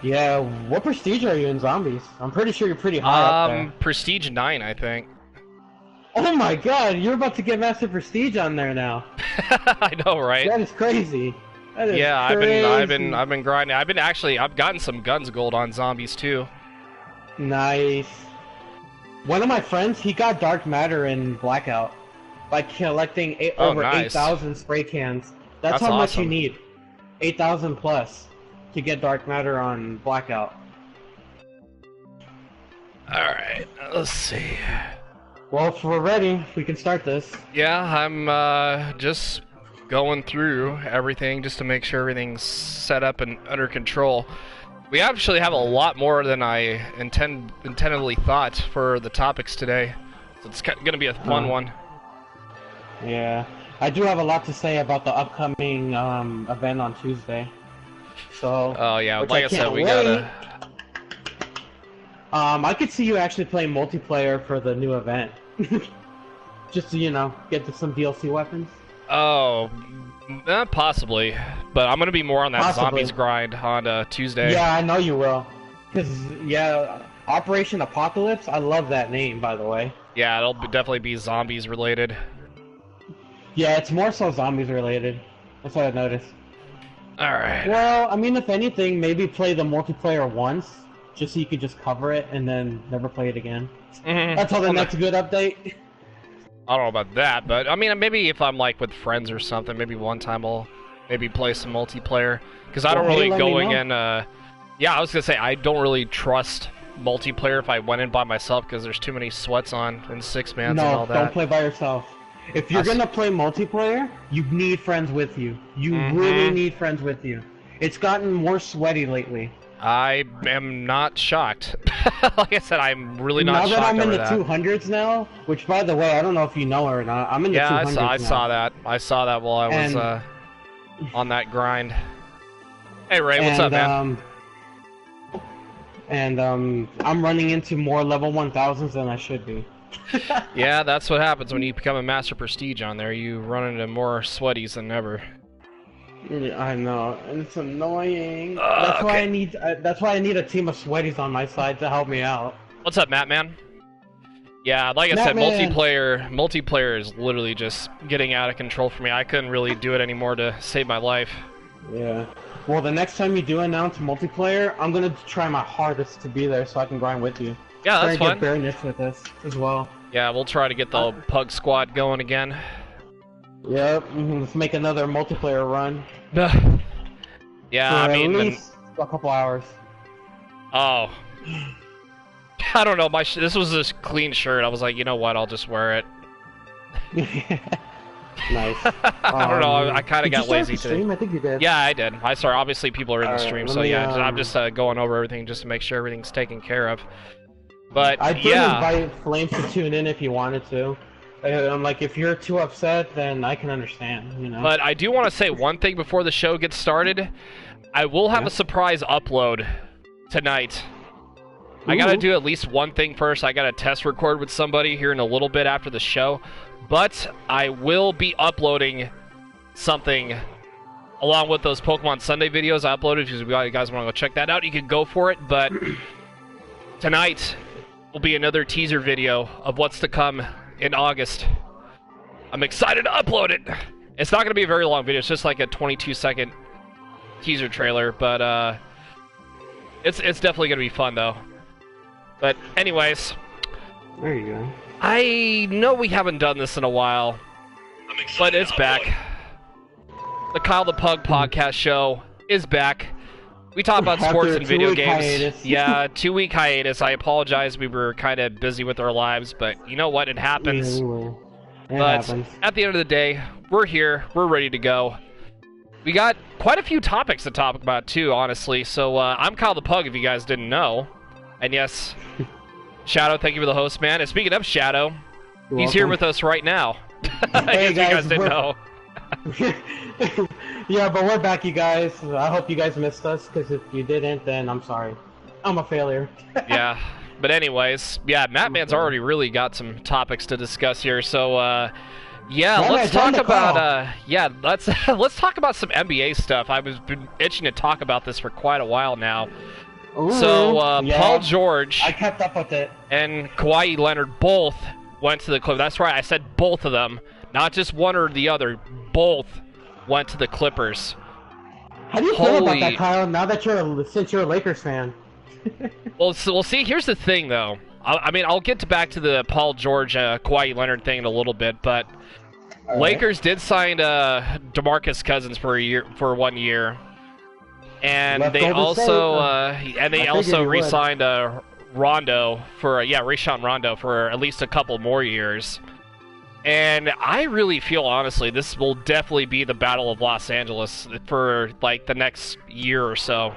Yeah, what prestige are you in zombies? I'm pretty sure you're pretty high up there. Prestige 9, I think. Oh my god, you're about to get Master Prestige on there now. I know, right? That is crazy. That is Yeah, crazy. I've been grinding. I've gotten some guns gold on zombies too. Nice. One of my friends, he got Dark Matter in Blackout by collecting over nice. 8,000 spray cans. That's how much you awesome. need. 8,000 plus to get Dark Matter on Blackout. Alright, let's see. Well, if we're ready, we can start this. Yeah, I'm just going through everything just to make sure everything's set up and under control. We actually have a lot more than I intendedly thought for the topics today, so it's going to be a fun one. Yeah, I do have a lot to say about the upcoming event on Tuesday. So. Oh yeah, like I said, we gotta. I could see you actually playing multiplayer for the new event, just to get to some DLC weapons. Oh, possibly, but I'm gonna be more on that Possibly. zombies grind on Tuesday. Yeah, I know you will. Cause Operation Apocalypse. I love that name, by the way. Yeah, it'll definitely be zombies related. Yeah, it's more so zombies related. That's what I noticed. All right. Well, I mean, if anything, maybe play the multiplayer once, just so you could just cover it and then never play it again. Until the next good update. I don't know about that, but I mean, maybe if I'm like with friends or something, maybe one time I'll maybe play some multiplayer. Because I don't really going in. Yeah, I was gonna say I don't really trust multiplayer if I went in by myself because there's too many sweats on and 6-mans and all that. No, don't play by yourself. If you're gonna play multiplayer, you need friends with you. You really need friends with you. It's gotten more sweaty lately. I am not shocked. Like I said, I'm really not shocked. Now that I'm in the that. 200s now, which by the way, I don't know if you know or not, I'm in the 200s Yeah, I now. saw that. I saw that while I was on that grind. Hey Ray, what's up, man? I'm running into more level 1000s than I should be. Yeah, that's what happens when you become a Master Prestige on there. You run into more sweaties than ever. I know, and it's annoying. That's why I need. That's why I need a team of sweaties on my side to help me out. What's up, Matt Man? Yeah, like I said, multiplayer is literally just getting out of control for me. I couldn't really do it anymore to save my life. Yeah. Well, the next time you do announce multiplayer, I'm gonna try my hardest to be there so I can grind with you. Yeah, that's fine. Get Baroness with us as well. Yeah, we'll try to get the Pug Squad going again. Yep. Let's make another multiplayer run. Yeah, for I mean, at least a couple hours. Oh. I don't know. This was this clean shirt. I was like, you know what? I'll just wear it. Nice. I don't know. I kind of got lazy today. Stream? I think you did. Yeah, I did. I saw. Obviously, people are in the stream, so yeah, I'm just going over everything just to make sure everything's taken care of. But I did invite Flames to tune in if he wanted to. I'm like, if you're too upset, then I can understand, you know. But I do want to say one thing before the show gets started. I will have a surprise upload tonight. Ooh. I gotta do at least one thing first. I gotta test record with somebody here in a little bit after the show. But I will be uploading something along with those Pokemon Sunday videos I uploaded. If you guys want to go check that out, you can go for it. But tonight will be another teaser video of what's to come in August. I'm excited to upload it. It's not going to be a very long video. It's just like a 22-second teaser trailer, but it's definitely going to be fun though. But anyways, there you go. I know we haven't done this in a while, but it's back. The Kyle the Pug podcast show is back. We talk about sports and video games. Hiatus. Yeah, 2-week hiatus. I apologize. We were kind of busy with our lives, but you know what? It happens. Yeah, it but happens. At the end of the day, we're here. We're ready to go. We got quite a few topics to talk about, too, honestly. So I'm Kyle the Pug, if you guys didn't know. And yes, Shadow, thank you for the host, man. And speaking of Shadow, he's here with us right now. Hey, if you guys didn't know. Yeah, but we're back, you guys. I hope you guys missed us, because if you didn't, then I'm sorry. I'm a failure. Yeah, but anyways, yeah, Matt Man's already really got some topics to discuss here, so yeah, let's talk about let's talk about some NBA stuff. I've been itching to talk about this for quite a while now. Ooh, So yeah. Paul George I kept up with it. and Kawhi Leonard both went to the Clippers. That's right, I said both of them, not just one or the other. Both went to the Clippers. How do you feel about that, Kyle? Now that since you're a Lakers fan. Well, see, here's the thing, though. I mean, I'll get back to the Paul George, Kawhi Leonard thing in a little bit, but All Lakers did sign DeMarcus Cousins for 1 year, and Left they Golden also State, re-signed Rondo for Rajon Rondo for at least a couple more years. And I really feel, honestly, this will definitely be the Battle of Los Angeles for like the next year or so.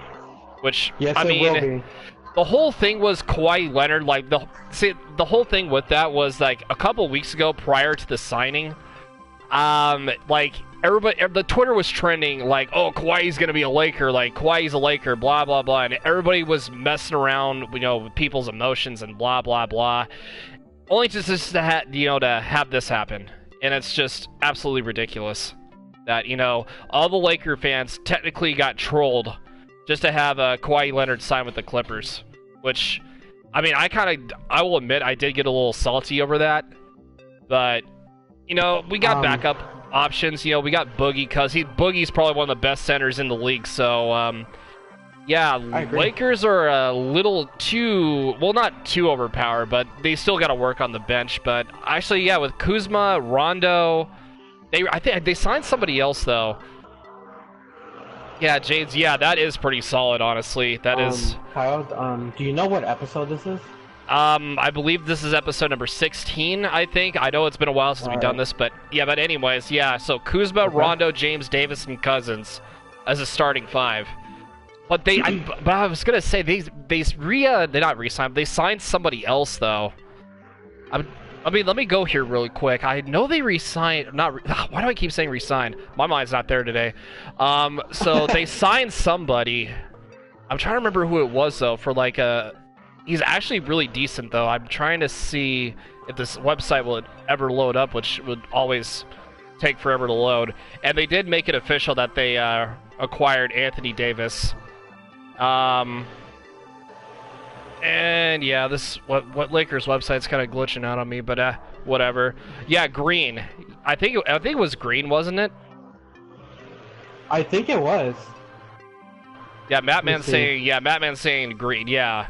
Which Yes, I it mean, will be. the whole thing was Kawhi Leonard. Like the whole thing with that was like a couple weeks ago, prior to the signing, like everybody, the Twitter was trending like, "Oh, Kawhi's gonna be a Laker," like Kawhi's a Laker, blah blah blah, and everybody was messing around, with people's emotions and blah blah blah. Only just to have this happen, and it's just absolutely ridiculous that all the Laker fans technically got trolled just to have Kawhi Leonard sign with the Clippers, which, I mean, I will admit I did get a little salty over that, but we got backup options. We got Boogie, because Boogie's probably one of the best centers in the league. So yeah, Lakers are a little too, well, not too overpowered, but they still got to work on the bench. But actually, yeah, with Kuzma, Rondo, I think they signed somebody else though. Yeah, Jades. Yeah, that is pretty solid, honestly. That is. Kyle, do you know what episode this is? I believe this is episode number 16, I think. I know it's been a while since we've done this, but yeah, but anyways, yeah, so Kuzma, Rondo, James, Davis, and Cousins as a starting five. But but I was gonna say, they not re-signed, they signed somebody else, though. I mean, let me go here really quick. I know they re-signed, why do I keep saying re-signed? My mind's not there today. So they signed somebody. I'm trying to remember who it was, though, for like he's actually really decent, though. I'm trying to see if this website will ever load up, which would always take forever to load. And they did make it official that they acquired Anthony Davis. And yeah, what Lakers website's kind of glitching out on me, but whatever. Yeah, Green. I think it was Green, wasn't it? I think it was. Yeah, Mattman's saying Green. Yeah.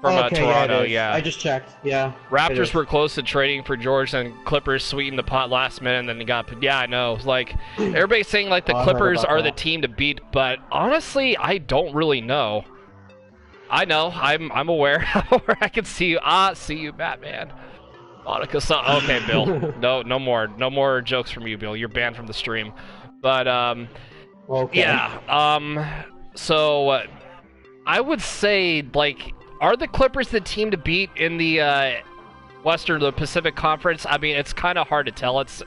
From Toronto, yeah. I just checked, yeah. Raptors were close to trading for George, and Clippers sweetened the pot last minute, and then they got... Yeah, I know. Like, everybody's saying, like, the Clippers are the team to beat, but honestly, I don't really know. I know. I'm aware. I can see you. See you, Batman. Monica... Okay, Bill. No more jokes from you, Bill. You're banned from the stream. But, okay. Yeah, so, I would say, like... Are the Clippers the team to beat in the the Pacific Conference? I mean, it's kind of hard to tell. It's,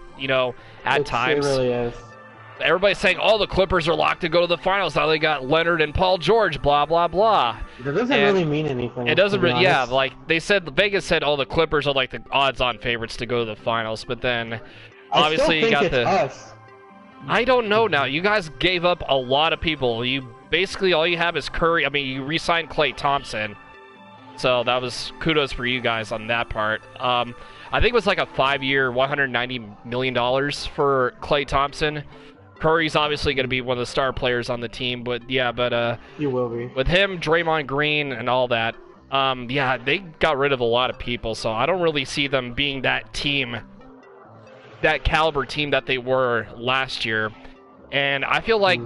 at times. It really is. Everybody's saying, oh, the Clippers are locked to go to the finals. Now they got Leonard and Paul George, blah, blah, blah. That doesn't really mean anything. It doesn't really, yeah, like they said, Vegas said, oh, the Clippers are like the odds-on favorites to go to the finals. But then, obviously, you got us. I don't know now. You guys gave up a lot of people. Basically, all you have is Curry. I mean, you re-signed Klay Thompson. So that was kudos for you guys on that part. I think it was like a 5-year, $190 million for Klay Thompson. Curry's obviously going to be one of the star players on the team, but yeah, he will be. With him, Draymond Green, and all that, yeah, they got rid of a lot of people, so I don't really see them being that team, that caliber team that they were last year. And I feel like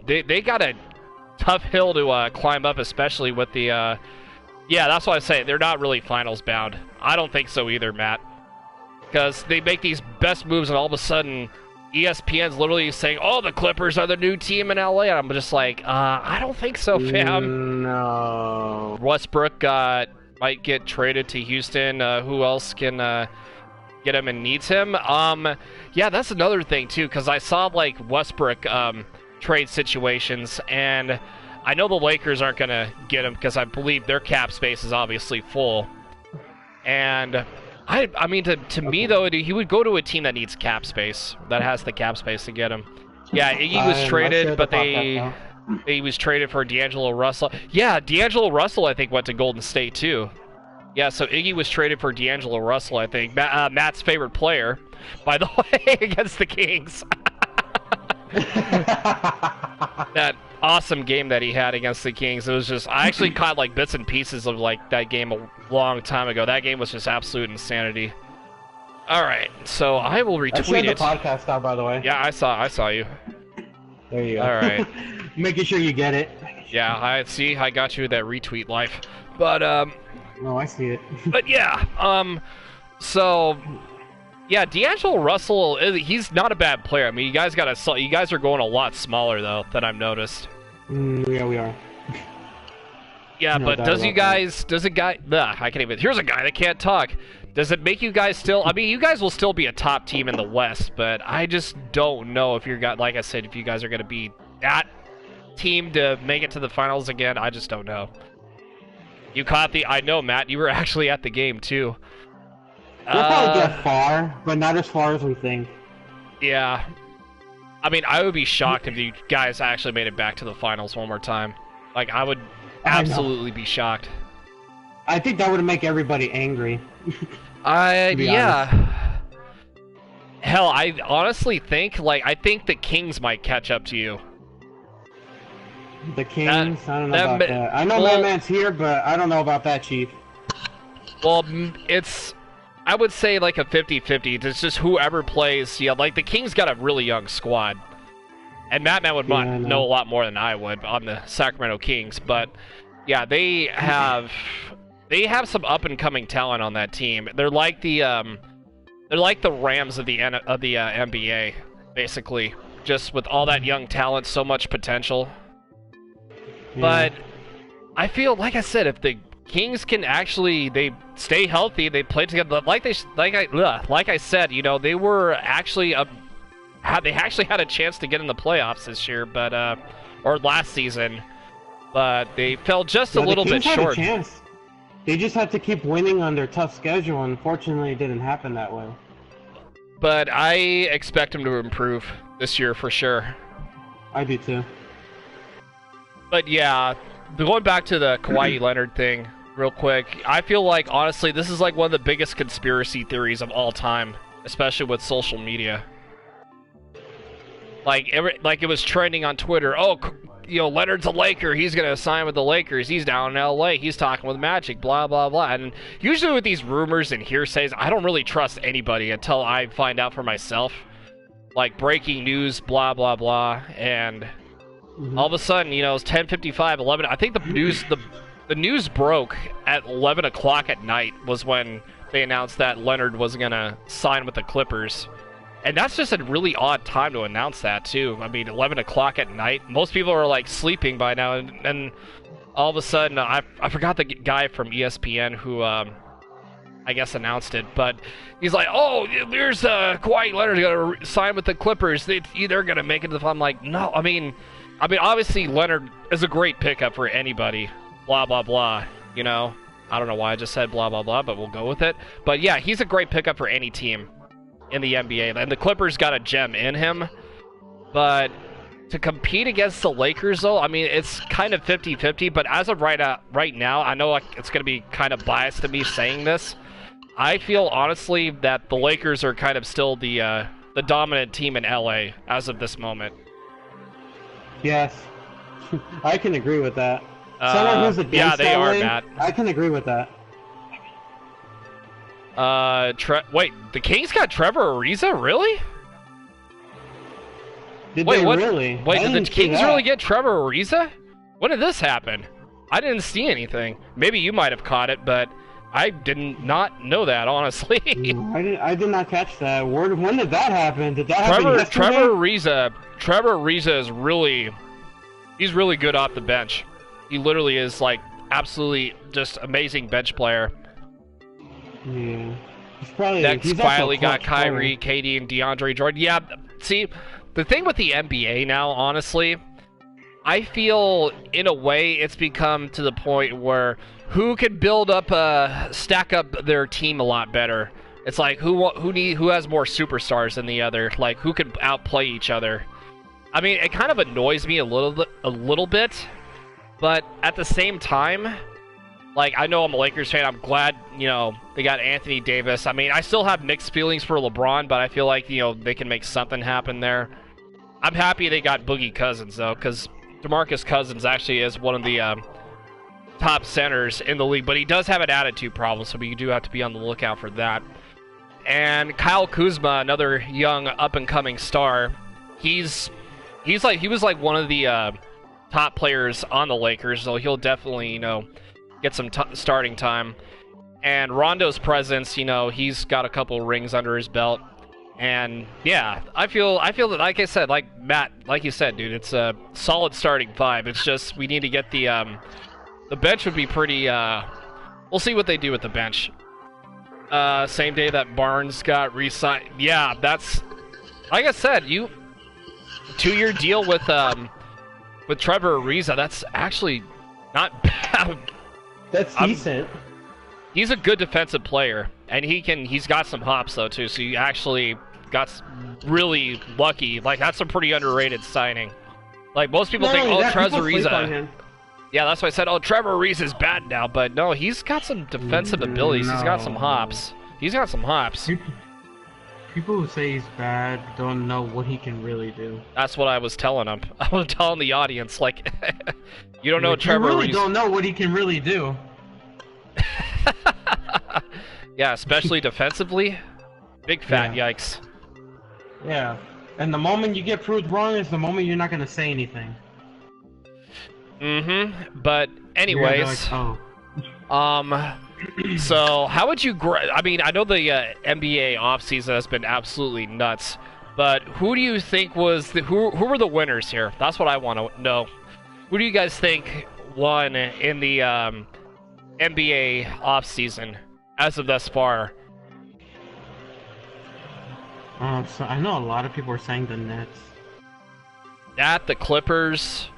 they got a tough hill to climb up, especially with the... Yeah, that's what I say. They're not really finals bound. I don't think so either, Matt. Because they make these best moves, and all of a sudden, ESPN's literally saying, oh, the Clippers are the new team in LA. And I'm just like, I don't think so, fam. No. Westbrook might get traded to Houston. Who else can get him and needs him? Yeah, that's another thing, too, because I saw, like, Westbrook trade situations, and... I know the Lakers aren't going to get him because I believe their cap space is obviously full. And, I mean, to me, though, he would go to a team that needs cap space, that has the cap space to get him. Yeah, Iggy was traded, but He was traded for D'Angelo Russell. Yeah, D'Angelo Russell, I think, went to Golden State, too. Yeah, so Iggy was traded for D'Angelo Russell, I think. Matt's favorite player, by the way, against the Kings. That awesome game that he had against the Kings. It was just, I actually caught like bits and pieces of like that game a long time ago. That game was just absolute insanity. All right, so I will retweet I shared it. the podcast out, by the way. Yeah, I saw you. There you go. All right. Making sure you get it. Yeah, I got you that retweet life. But No, I see it. but yeah, so yeah, D'Angelo Russell, he's not a bad player. I mean, you guys are going a lot smaller though than I've noticed. Yeah, we are. Yeah, No but doubt here's a guy that can't talk. Does it make you guys still, I mean, you guys will still be a top team in the West, but I just don't know if like I said, if you guys are going to be that team to make it to the finals again. I just don't know. I know, Matt, you were actually at the game too. We'll probably get far, but not as far as we think. Yeah. I mean, I would be shocked if you guys actually made it back to the finals one more time. Like, I would absolutely be shocked. I think that would make everybody angry. Yeah. Hell, I honestly think, I think the Kings might catch up to you. The Kings? I don't know about that. I know Man's here, but I don't know about that, Chief. Well, I would say like a 50-50. It's just whoever plays. Yeah, like the Kings got a really young squad. And Matt would know a lot more than I would on the Sacramento Kings. But yeah, they have some up and coming talent on that team. They're like the Rams of the NBA, basically. Just with all that young talent, so much potential. Yeah. But I feel, like I said, if the Kings can they stay healthy, they play together like I said, you know, they were actually they actually had a chance to get in the playoffs this year, but or last season, but they fell just a little bit short. Had a chance. They just had to keep winning on their tough schedule. Unfortunately, it didn't happen that way. But I expect them to improve this year for sure. I do too. But yeah, going back to the Kawhi Leonard thing real quick, I feel like, honestly, this is like one of the biggest conspiracy theories of all time, especially with social media. Like it was trending on Twitter. Oh, you know, Leonard's a Laker. He's going to sign with the Lakers. He's down in L.A. He's talking with Magic, blah, blah, blah. And usually with these rumors and hearsays, I don't really trust anybody until I find out for myself. Like breaking news, blah, blah, blah. And all of a sudden, you know, it's 10:55, 11. I think the news broke at 11 o'clock at night was when they announced that Leonard was going to sign with the Clippers. And that's just a really odd time to announce that, too. I mean, 11 o'clock at night. Most people are, like, sleeping by now. And all of a sudden, I forgot the guy from ESPN who, I guess, announced it. But he's like, oh, there's Kawhi Leonard going to sign with the Clippers. They're going to make it to the final. I'm like, no, I mean, obviously, Leonard is a great pickup for anybody. Blah, blah, blah. You know? I don't know why I just said blah, blah, blah, but we'll go with it. But, yeah, he's a great pickup for any team in the NBA, and the Clippers got a gem in him, but to compete against the Lakers, though, I mean, it's kind of 50-50, but as of right now, I know it's going to be kind of biased to me saying this, I feel, honestly, that the Lakers are kind of still the dominant team in LA as of this moment. Yes, I can agree with that. Someone who's against they LA, are, Matt. I can agree with that. Wait, the Kings got Trevor Ariza? Really? Did they really? Wait, did the Kings really get Trevor Ariza? When did this happen? I didn't see anything. Maybe you might have caught it, but I did not know that, honestly. I did not catch that. When did that happen? Did that happen yesterday? Trevor Ariza is he's really good off the bench. He literally is, like, absolutely just amazing bench player. Yeah. Next, quietly got Kyrie, KD, and DeAndre Jordan. Yeah, see, the thing with the NBA now, honestly, I feel, in a way, it's become to the point where who can stack up their team a lot better. It's like, who has more superstars than the other? Like, who can outplay each other? I mean, it kind of annoys me a little bit, but at the same time, like, I know I'm a Lakers fan. I'm glad, you know, they got Anthony Davis. I mean, I still have mixed feelings for LeBron, but I feel like, you know, they can make something happen there. I'm happy they got Boogie Cousins, though, because DeMarcus Cousins actually is one of the top centers in the league, but he does have an attitude problem, so we do have to be on the lookout for that. And Kyle Kuzma, another young up-and-coming star, he was like one of the top players on the Lakers, so he'll definitely, you know, get some starting time. And Rondo's presence, you know, he's got a couple rings under his belt. And yeah, I feel that, like I said, like Matt, like you said, dude, it's a solid starting five. It's just we need to get the bench would be pretty. We'll see what they do with the bench. Same day that Barnes got re-signed. Yeah, that's like I said, 2-year deal with Trevor Ariza. That's actually not bad. That's decent. He's a good defensive player, and he's got some hops though too. So you actually got really lucky. Like, that's a pretty underrated signing. Like, most people think, oh, Trevor Ariza. Yeah, that's why I said, oh, Trevor Ariza is bad now, but no, he's got some defensive abilities. He's got some hops. He's got some hops. People who say he's bad don't know what he can really do. That's what I was telling him. I was telling the audience, like, you don't know Trevor Ariza. You really don't know what he can really do. Yeah, especially defensively. Big fat yikes. Yeah, and the moment you get proved wrong is the moment you're not going to say anything. Mm-hmm. But anyways, like, oh. So how would you? I mean, I know the NBA offseason has been absolutely nuts, but who do you think was who were the winners here? That's what I want to know. Who do you guys think won in the NBA offseason as of thus far? So I know a lot of people are saying the Nets. The Clippers.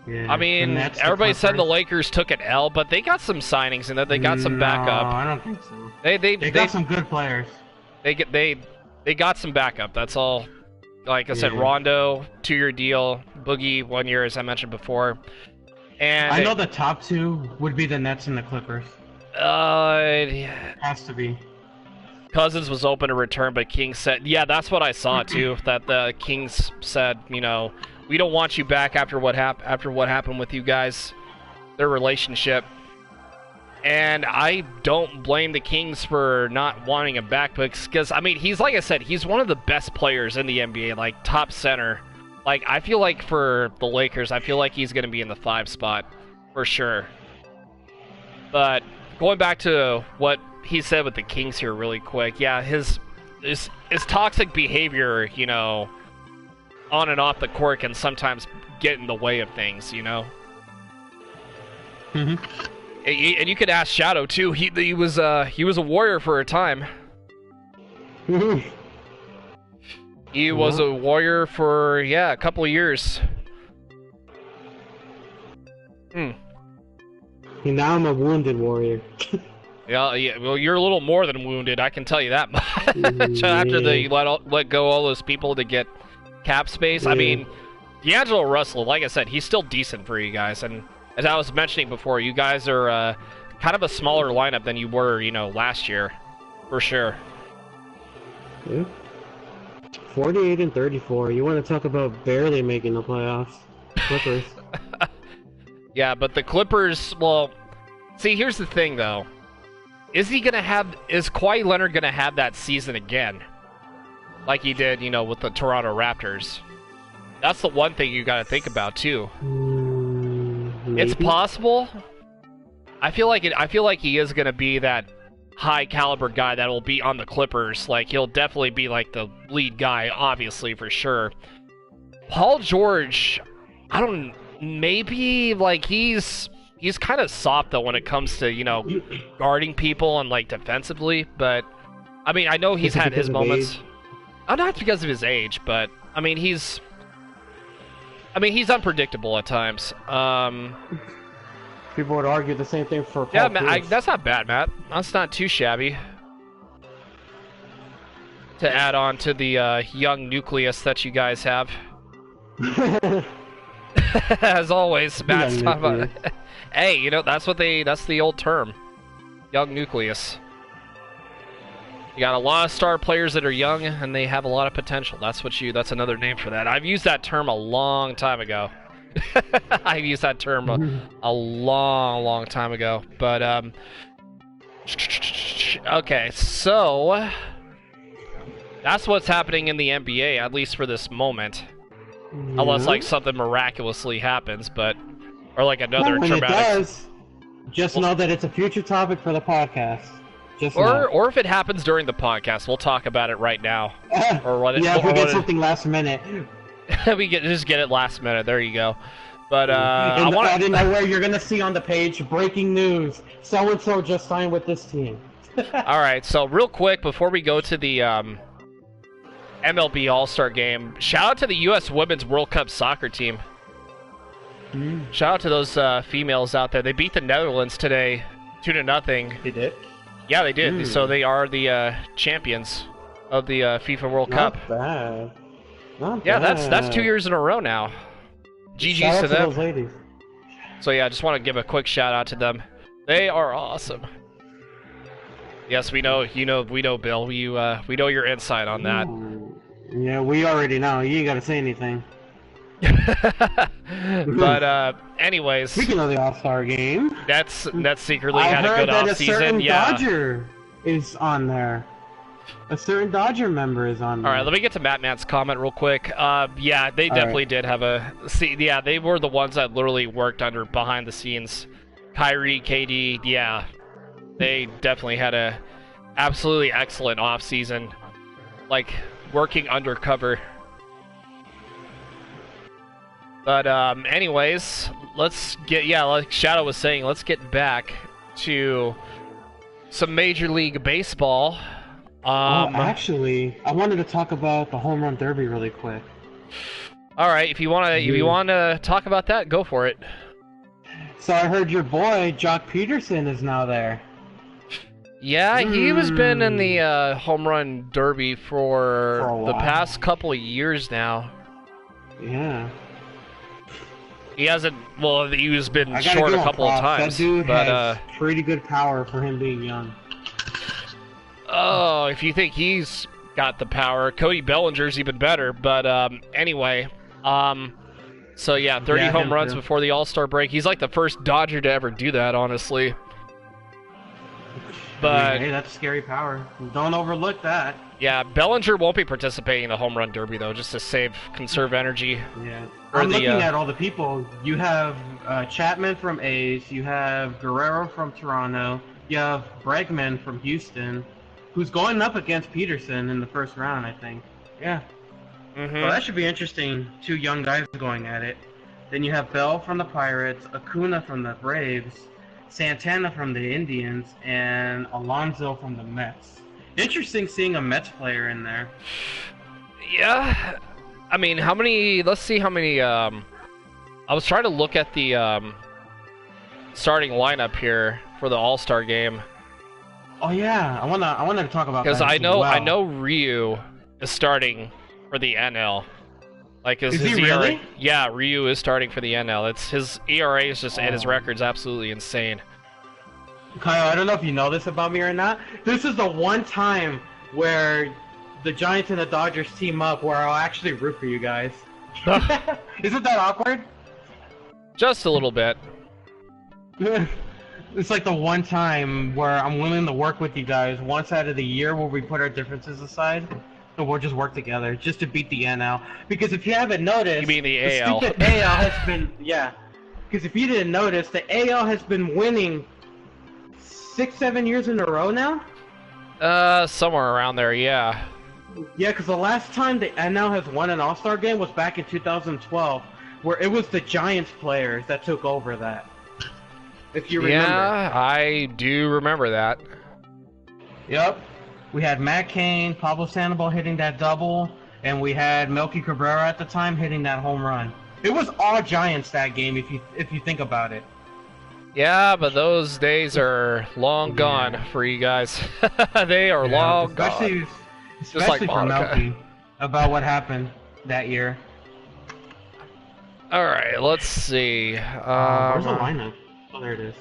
Yeah, I mean, everybody said the Lakers took an L, but they got some signings and that they got some backup. No, I don't think so. They got some good players. They got some backup. That's all. Like I said, Rondo, 2-year deal, Boogie 1 year, as I mentioned before. And I know the top two would be the Nets and the Clippers. It has to be. Cousins was open to return, but Kings said, yeah, that's what I saw too. That the Kings said, you know, we don't want you back after what happened with you guys, their relationship. And I don't blame the Kings for not wanting him back, because I mean, he's, like I said, he's one of the best players in the NBA, like top center. Like, I feel like for the Lakers, I feel like he's going to be in the 5 spot for sure. But going back to what he said with the Kings here really quick, yeah, his toxic behavior, you know, on and off the court can sometimes get in the way of things, you know? Mm-hmm. And you could ask Shadow, too. He was a Warrior for a time. Mm-hmm. He was a Warrior for, a couple of years. And now I'm a wounded Warrior. Yeah, well, you're a little more than wounded, I can tell you that much. After they let go all those people to get cap space. I mean, D'Angelo Russell, like I said, he's still decent for you guys. And as I was mentioning before, you guys are kind of a smaller lineup than you were, you know, last year. For sure. Yeah. 48 and 34. You want to talk about barely making the playoffs. Clippers. Yeah, but the Clippers, well, see, here's the thing, though. Is Kawhi Leonard going to have that season again? Like he did, you know, with the Toronto Raptors. That's the one thing you got to think about, too. Maybe? It's possible. I feel like he is going to be that high caliber guy that will be on the Clippers. Like, he'll definitely be like the lead guy, obviously, for sure. Paul George, maybe like he's kind of soft though when it comes to, you know, guarding people and like defensively, but I mean, I know he's had his moments. Not because of his age, but I mean he's unpredictable at times. People would argue the same thing for Paul Pierce. That's not bad, Matt. That's not too shabby. To add on to the young nucleus that you guys have. As always, Matt's Young talking about. nucleus. Hey, you know that's the old term, young nucleus. You got a lot of star players that are young and they have a lot of potential. That's another name for that. I've used that term a long time ago. I've used that term a long time ago. But okay, so that's what's happening in the NBA, at least for this moment. Unless like something miraculously happens, or like another when traumatic. it does, just know that it's a future topic for the podcast. Or if it happens during the podcast, we'll talk about it right now. If we get something last minute. We just get it last minute. There you go. But out of nowhere, you're gonna see on the page breaking news: so and so just signed with this team. All right. So real quick before we go to the MLB All-Star Game, shout out to the U.S. Women's World Cup soccer team. Shout out to those females out there. They beat the Netherlands today, 2-0. They did. Yeah, they did. So they are the champions of the FIFA World Cup. Bad. Not Yeah, bad. that's 2 years in a row now. GG's Shout out to them. those ladies. So yeah, I just want to give a quick shout out to them. They are awesome. Yes, we know. We know, Bill. We know your insight on that. Yeah, we already know. You ain't gotta say anything. But anyways, Speaking of the All-Star Game, Nets secretly I had a heard good that a off certain season. Yeah. Dodger is on there. A certain Dodger member is on there. All right, let me get to Matt's comment real quick. Yeah, they definitely did have a. Yeah, they were the ones that literally worked behind the scenes. Kyrie, KD, yeah, they definitely had a absolutely excellent off season, like working undercover. But anyways, let's get like Shadow was saying, let's get back to some Major League Baseball. Actually, I wanted to talk about the home run derby really quick. All right, if you want to talk about that, go for it. So I heard your boy Jock Peterson is now there. Yeah, he has been in the home run derby for the past couple of years now. Yeah. He hasn't. Well, he's been I short a couple of times. That dude but has pretty good power for him being young. Oh, if you think he's got the power, Cody Bellinger's even better. But anyway, so yeah, 30 home runs before the All-Star break. He's like the first Dodger to ever do that, honestly. But hey, that's scary power. Don't overlook that. Yeah, Bellinger won't be participating in the home run derby though, just to conserve energy. Yeah, I'm looking at all the people. You have Chapman from A's. You have Guerrero from Toronto. You have Bregman from Houston, who's going up against Peterson in the first round, I think. Yeah. Well, that should be interesting. Two young guys going at it. Then you have Bell from the Pirates, Acuna from the Braves, Santana from the Indians, and Alonso from the Mets. Interesting seeing a Mets player in there. Yeah. I mean, how many... Let's see how many... I was trying to look at the starting lineup here for the All-Star game. Oh yeah, I wanted to talk about that. Because I know Ryu is starting for the NL. Like is his he ERA, really? Yeah, Ryu is starting for the NL. It's his ERA is just and his record's absolutely insane. Kyle, I don't know if you know this about me or not. This is the one time where the Giants and the Dodgers team up where I'll actually root for you guys. Isn't that awkward? Just a little bit. It's like the one time where I'm willing to work with you guys once out of the year where we put our differences aside and we'll just work together just to beat the NL. Because if you haven't noticed, you mean the AL? Stupid AL has been Because if you didn't notice, the AL has been winning 6-7 years in a row now. Somewhere around there, yeah. Yeah, because the last time the NL has won an All-Star game was back in 2012, where it was the Giants players that took over that. If you remember. Yeah, I do remember that. Yep. We had Matt Cain, Pablo Sandoval hitting that double, and we had Melky Cabrera at the time hitting that home run. It was all Giants that game if you think about it. Yeah, but those days are long gone for you guys. They are long gone. Especially like for Monica. Melky, about what happened that year. All right, let's see. Where's the lineup? Oh, there it is.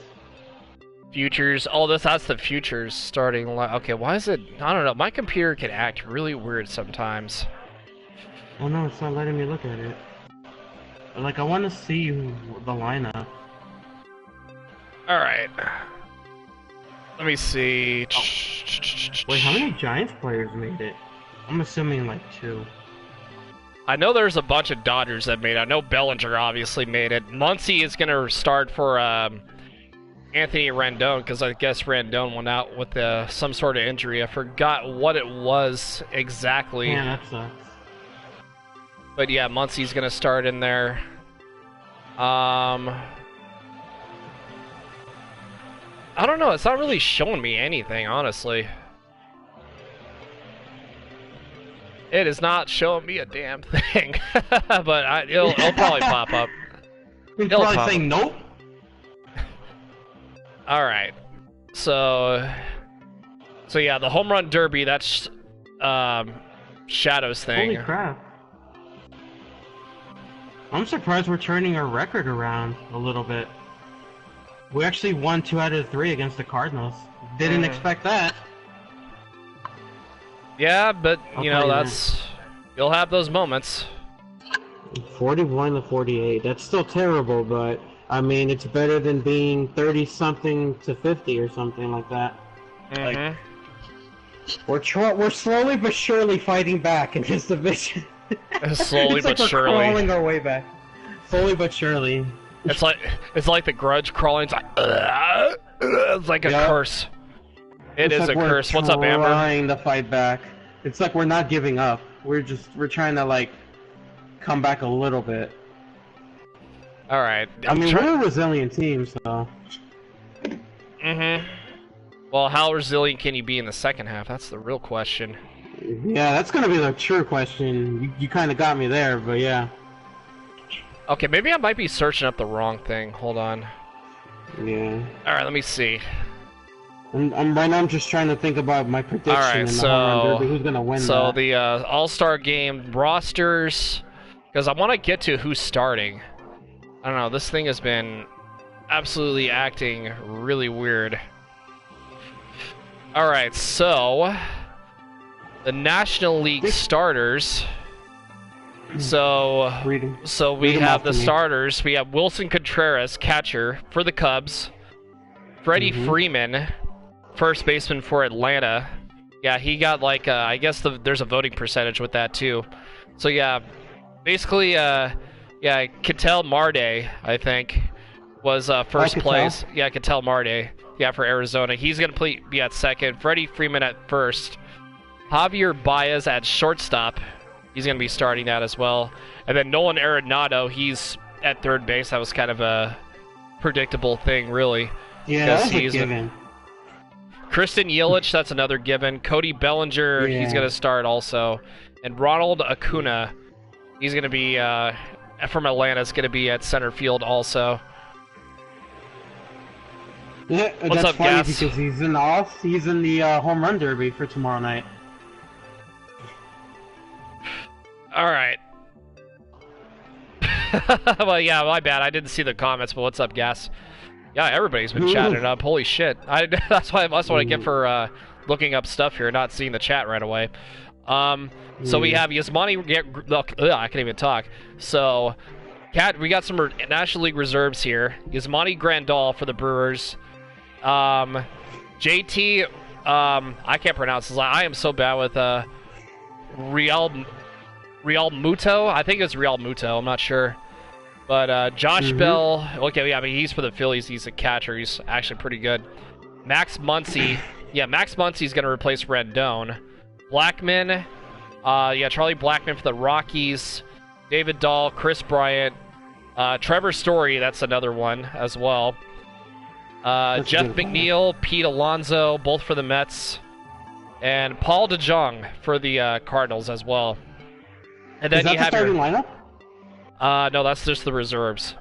Futures. Oh, that's the futures starting. Okay, why is it? I don't know. My computer can act really weird sometimes. Oh no, it's not letting me look at it. Like, I want to see the lineup. All right. Let me see. Oh. Wait, how many Giants players made it? I'm assuming like 2. I know there's a bunch of Dodgers that made it. I know Bellinger obviously made it. Muncy is going to start for Anthony Rendon, because I guess Rendon went out with some sort of injury. I forgot what it was exactly. Yeah, that sucks. But yeah, Muncy's going to start in there. I don't know. It's not really showing me anything, honestly. It is not showing me a damn thing. But it'll probably pop up. He's probably saying nope. All right. So yeah, the home run derby, that's Shadow's thing. Holy crap. I'm surprised we're turning our record around a little bit. We actually won 2 out of 3 against the Cardinals. Didn't expect that. Yeah, but you know, you'll have those moments. 41-48. That's still terrible, but I mean, it's better than being 30-something to 50 or something like that. Like, we're slowly but surely fighting back in this division. Slowly but surely. We're crawling our way back. Slowly but surely. It's like the Grudge crawling. It's like a curse. It is a curse. What's up, Amber? We're trying to fight back. It's like we're not giving up. We're trying to like come back a little bit. All right. I mean, we're a resilient team, so. Well, how resilient can you be in the second half? That's the real question. Yeah, that's gonna be the true question. You kind of got me there, but yeah. Okay, maybe I might be searching up the wrong thing. Hold on. Yeah. All right, let me see. I'm right now. I'm just trying to think about my prediction. All right, in the home run derby. Who's gonna win? So the All-Star game rosters, because I want to get to who's starting. I don't know. This thing has been absolutely acting really weird. All right, so the National League starters. So we have the starters. We have Wilson Contreras, catcher for the Cubs. Freddie Freeman, first baseman for Atlanta. Yeah, he got like I guess there's a voting percentage with that too. So yeah, basically yeah, Ketel Marte, I think, was first place. Yeah, Ketel Marte. Yeah, for Arizona. He's going to be at second. Freddie Freeman at first. Javier Baez at shortstop. He's going to be starting that as well. And then Nolan Arenado, he's at third base. That was kind of a predictable thing, really. Yeah, that's a given. Kristen Yelich, that's another given. Cody Bellinger, he's going to start also. And Ronald Acuna, he's going to be, from Atlanta, is going to be at center field also. Yeah, What's that's up, funny Gas? because he's in the home run derby for tomorrow night. All right. Well, yeah, my bad. I didn't see the comments, but what's up, Gas? Yeah, everybody's been chatting it up. Holy shit. That's what I get for looking up stuff here, not seeing the chat right away. So we have Yasmani. Look, I can't even talk. So, we got some National League reserves here. Yasmani Grandal for the Brewers. JT, I can't pronounce his last. I am so bad with Real Muto. I think it's Real Muto. I'm not sure. But Josh Bell. Okay, yeah, I mean, he's for the Phillies. He's a catcher. He's actually pretty good. Max Muncy. Yeah, Max Muncy's going to replace Rendon. Blackman. Charlie Blackman for the Rockies. David Dahl, Chris Bryant. Trevor Story, that's another one as well. Jeff McNeil, Pete Alonso, both for the Mets. And Paul DeJong for the Cardinals as well. And then you have the starting lineup? No, that's just the reserves.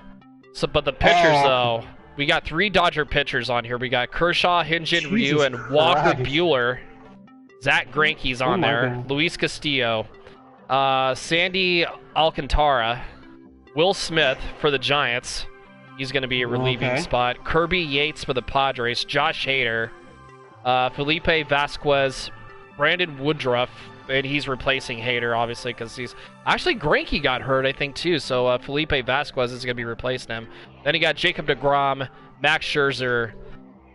So, but the pitchers, though, we got 3 Dodger pitchers on here. We got Kershaw, Hyun-Jin Ryu, and Walker Buehler. Zach Greinke's on there. God. Luis Castillo. Sandy Alcantara. Will Smith for the Giants. He's going to be a relieving spot. Kirby Yates for the Padres. Josh Hader. Felipe Vasquez. Brandon Woodruff. And he's replacing Hader, obviously, because he's... Actually, Greinke got hurt, I think, too. So Felipe Vasquez is going to be replacing him. Then he got Jacob deGrom, Max Scherzer,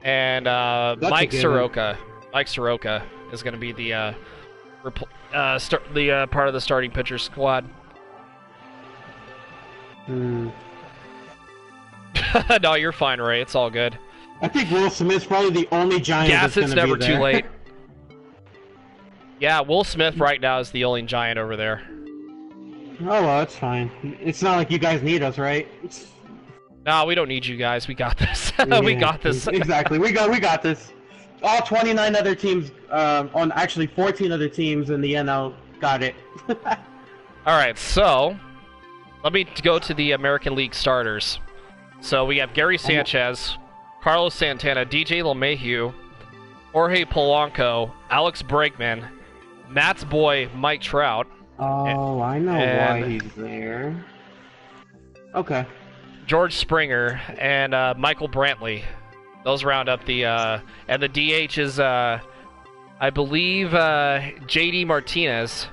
and Mike Soroka. Mike Soroka is going to be the part of the starting pitcher squad. No, you're fine, Ray. It's all good. I think Will Smith's probably the only Giant that's going to be there. It's never too late. Yeah, Will Smith right now is the only Giant over there. Oh, well, that's fine. It's not like you guys need us, right? No, we don't need you guys. We got this. We got this. Exactly. We got this. All 29 other teams, on actually 14 other teams in the NL got it. All right, so let me go to the American League starters. So we have Gary Sanchez, Carlos Santana, DJ LeMahieu, Jorge Polanco, Alex Bregman, Matt's boy Mike Trout. Oh, I know why he's there. Okay. George Springer and Michael Brantley. Those round up the and the DH is I believe JD Martinez,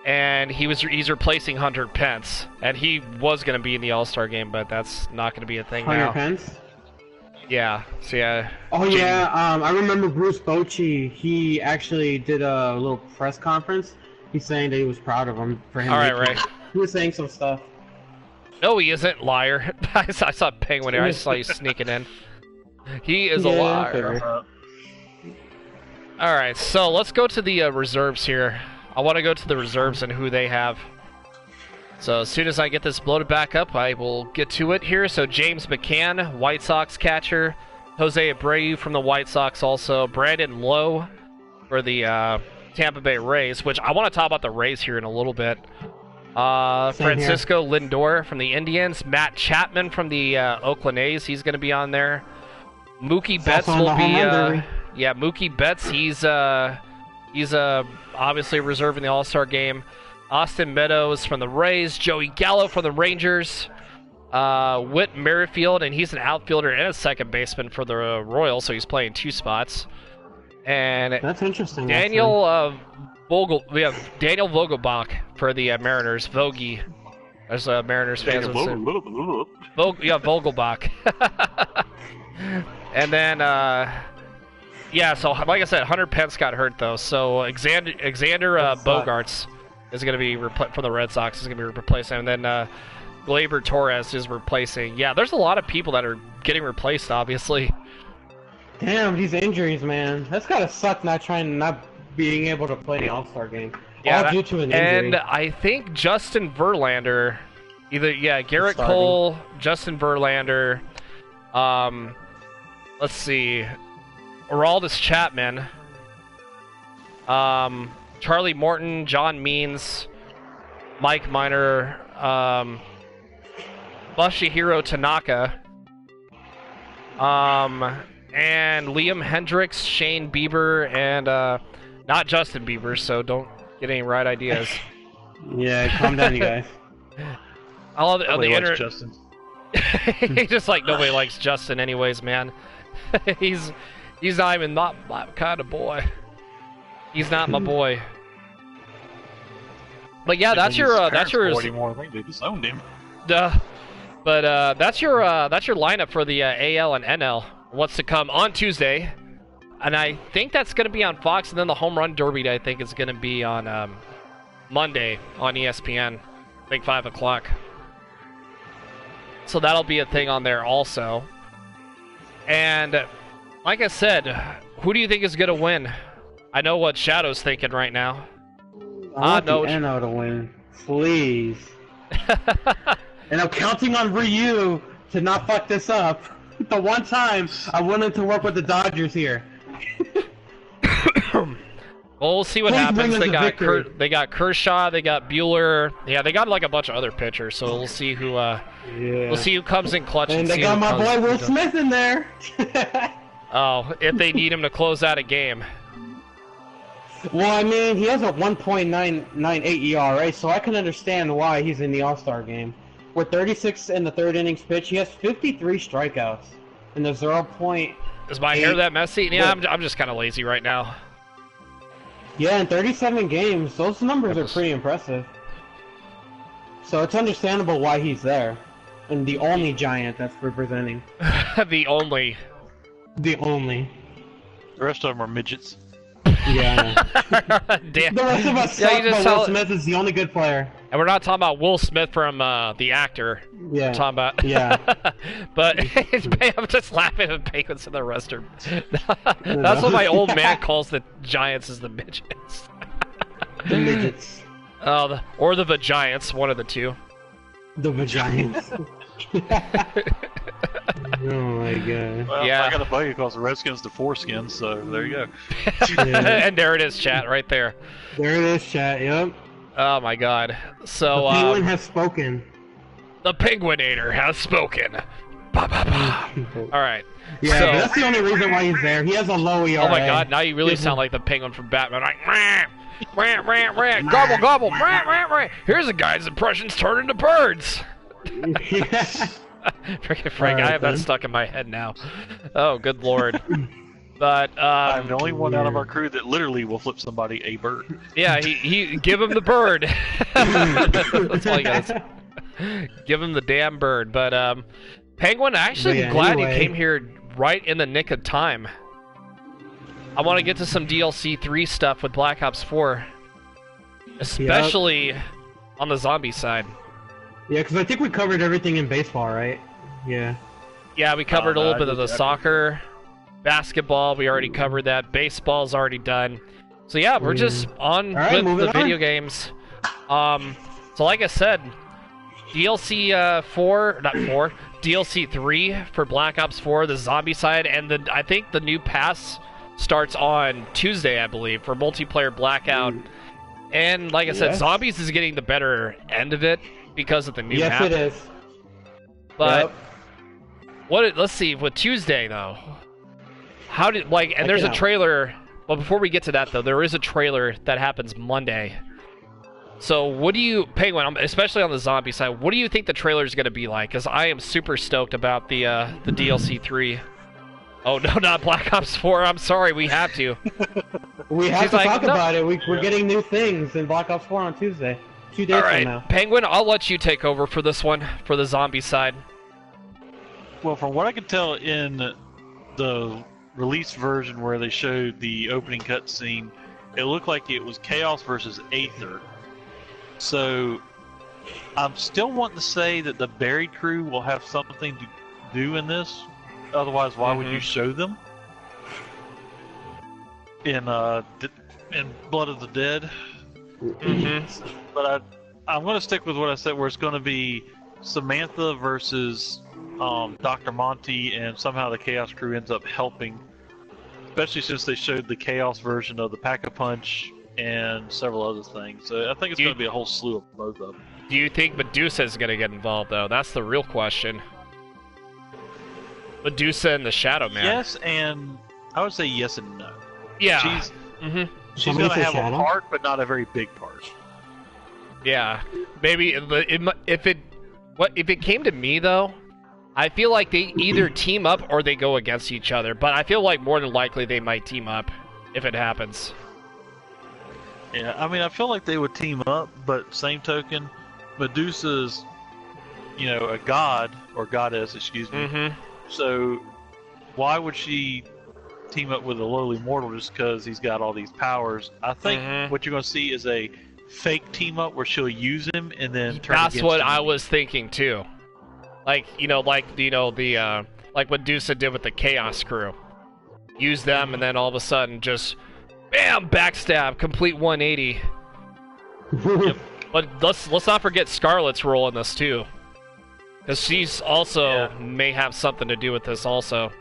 and he's replacing Hunter Pence, and he was going to be in the All-Star game, but that's not going to be a thing now. Hunter Pence? Yeah. So yeah. Oh yeah. I remember Bruce Bochy. He actually did a little press conference. He's saying that he was proud of him for him. All right, right. He was saying some stuff. No, he isn't, liar. I saw Penguin here. I saw you sneaking in. He is a liar. All right, so let's go to the reserves here. I want to go to the reserves and who they have. So as soon as I get this loaded back up, I will get to it here. So James McCann, White Sox catcher. Jose Abreu from the White Sox also. Brandon Lowe for the Tampa Bay Rays, which I want to talk about the Rays here in a little bit. Francisco Lindor from the Indians. Matt Chapman from the Oakland A's. He's going to be on there. Mookie Betts will be... yeah, Mookie Betts. He's obviously reserved in the All-Star game. Austin Meadows from the Rays. Joey Gallo from the Rangers. Whit Merrifield, and he's an outfielder and a second baseman for the Royals, so he's playing two spots. And that's interesting. Daniel Daniel Vogelbach for the Mariners. Vogie, as Mariners fans would say. Vogelbach. And then, so like I said, Hunter Pence got hurt though. So Alexander Bogarts is going to be from the Red Sox. Is going to be replacing him. And then Gleyber Torres is replacing. Yeah, there's a lot of people that are getting replaced, obviously. Damn, these injuries, man. That's gotta suck not being able to play the All-Star game. Yeah, all due to an injury. And I think Justin Verlander, Garrett Cole, Justin Verlander, let's see, Aroldis Chapman, Charlie Morton, John Means, Mike Minor, Masahiro Tanaka, and Liam Hendricks, Shane Bieber, and not Justin Bieber, so don't get any right ideas. Yeah, calm down, you guys. On the internet, Justin. He's just like, nobody likes Justin anyways, man. he's not even my kind of boy. He's not my boy. But yeah, that's your anymore. I think they disowned him. But that's your lineup for the AL and NL. What's to come on Tuesday, and I think that's going to be on Fox, and then the Home Run Derby I think is going to be on Monday on ESPN, I think 5 o'clock. So that'll be a thing on there also. And like I said, who do you think is going to win? I know what Shadow's thinking right now. I want the NL to win, please. And I'm counting on Ryu to not fuck this up. The one time I wanted to work with the Dodgers here. Well, we'll see what happens. They got Kershaw, they got Buehler. Yeah, they got like a bunch of other pitchers. So we'll see who. We'll see who comes in clutch. And they got my boy Will Smith in there. Oh, if they need him to close out a game. Well, I mean, he has a 1.998 ERA, so I can understand why he's in the All-Star game. with 36 in the third innings pitch, he has 53 strikeouts and the 0.8. Is my hair that messy? Yeah, I'm just kind of lazy right now. Yeah, in 37 games, those numbers are pretty impressive. So it's understandable why he's there. And the only Giant that's representing. The only. The only. The rest of them are midgets. Yeah. Damn. The rest of us suck, but Will Smith is the only good player. And we're not talking about Will Smith from the actor. Yeah. We're talking about... Yeah. But I'm just laughing at Penguins and the rest are... That's what my old man calls the Giants, is the midgets. The midgets. Or the Vagiants, one of the two. The Vagiants. Oh my god. Well, yeah. I got a buggy because the Redskins the foreskins, so there you go. Yeah. And there it is, chat, right there. There it is, chat, yep. Oh my god. So, the Penguin has spoken. The Penguinator has spoken. Ba, ba, ba. Alright. Yeah, so, but that's the only reason why he's there. He has a low ERA. Oh my god, now you really sound like the Penguin from Batman. Like, rah, rah, rah, gobble, gobble, rah, rah, rah. Here's a guy's impressions turn into birds. Yeah. Freaking Frank, I have that stuck in my head now. Oh, good lord. But I'm the only one out of our crew that literally will flip somebody a bird. Yeah, he give him the bird. That's all you gotta say. Give him the damn bird. But Penguin, actually glad you came here right in the nick of time. I want to get to some DLC 3 stuff with Black Ops 4. Especially on the zombie side. Yeah, because I think we covered everything in baseball, right? Yeah. Yeah, we covered a little bit of the soccer. Basketball, we already covered that. Baseball's already done. So yeah, we're just on with the video games. So like I said, DLC DLC 3 for Black Ops 4, the zombie side, and I think the new pass starts on Tuesday, I believe, for multiplayer Blackout. And like I said, Zombies is getting the better end of it because of the new map. Yes, it is. But let's see, with Tuesday though. How did and there's a trailer. Well, before we get to that though, there is a trailer that happens Monday. So what do you, Penguin, especially on the zombie side, what do you think the trailer is going to be like? Because I am super stoked about the DLC 3. Oh no, not Black Ops 4. I'm sorry, we have to. We have to talk about it. We're getting new things in Black Ops 4 on Tuesday. 2 days from now. Penguin, I'll let you take over for this one, for the zombie side. Well, from what I can tell in the release version where they showed the opening cutscene, it looked like it was Chaos versus Aether. So, I'm still wanting to say that the Buried crew will have something to do in this. Otherwise, why would you show them? In Blood of the Dead. But I'm going to stick with what I said, where it's going to be Samantha versus Dr. Monty, and somehow the Chaos crew ends up helping. Especially since they showed the Chaos version of the Pack-a-Punch and several other things. So I think it's going to be a whole slew of both of them. Do you think Medusa is going to get involved, though? That's the real question. Medusa and the Shadow Man. Yes, and I would say yes and no. Yeah. She's going to have a part, but not a very big part. Yeah. Maybe if it came to me, though, I feel like they either team up or they go against each other. But I feel like more than likely they might team up if it happens. Yeah, I mean, I feel like they would team up, but same token, Medusa's, a god, or goddess, excuse me. So, why would she team up with a lowly mortal just because he's got all these powers? I think what you're going to see is a fake team up where she'll use him and then turn against him. That's what I was thinking too. Like what Medusa did with the Chaos crew. Use them and then all of a sudden just bam, backstab, complete 180. Yep. But let's not forget Scarlet's role in this too. Because she's also may have something to do with this also.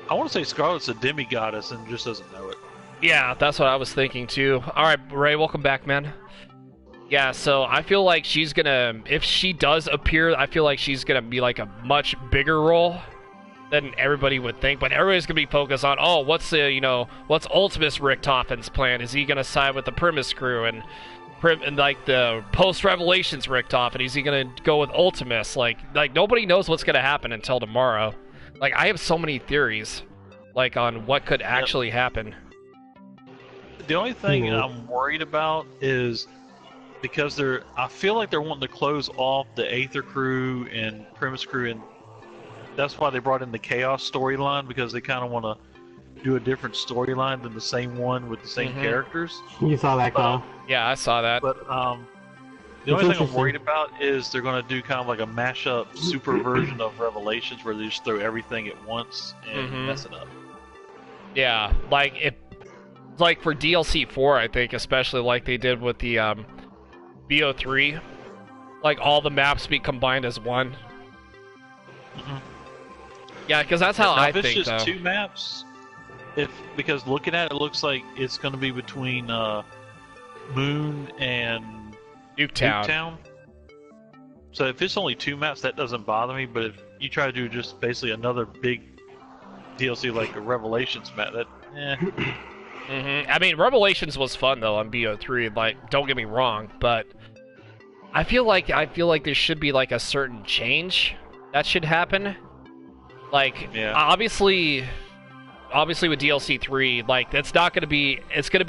I want to say Scarlet's a demigoddess and just doesn't know it. Yeah, that's what I was thinking too. Alright, Ray, welcome back, man. Yeah, so I feel like she's gonna, if she does appear, I feel like she's gonna be like a much bigger role. than everybody would think. But everybody's gonna be focused on, oh, what's Ultimus Richtofen's plan? Is he gonna side with the Primus crew and like the post Revelations Richtofen? Is he gonna go with Ultimus? Like nobody knows what's gonna happen until tomorrow. Like, I have so many theories, like, on what could actually happen. The only thing I'm worried about is because I feel like they're wanting to close off the Aether crew and Primus crew, and that's why they brought in the Chaos storyline, because they kind of want to do a different storyline than the same one with the same characters. You saw that, Kyle? Yeah, I saw that. But the only thing I'm worried about is they're going to do kind of like a mashup super version of Revelations where they just throw everything at once and mess it up. Yeah, like for DLC 4, I think, especially like they did with the BO3, like all the maps be combined as one. Yeah, because that's how I think. If it's just two maps, because looking at it, it looks like it's going to be between Moon and Nuketown. So if it's only two maps, that doesn't bother me. But if you try to do just basically another big DLC like a Revelations map, that I mean, Revelations was fun though on BO3. Like, don't get me wrong, but I feel like there should be like a certain change that should happen. Like, obviously with DLC 3, like, it's gonna be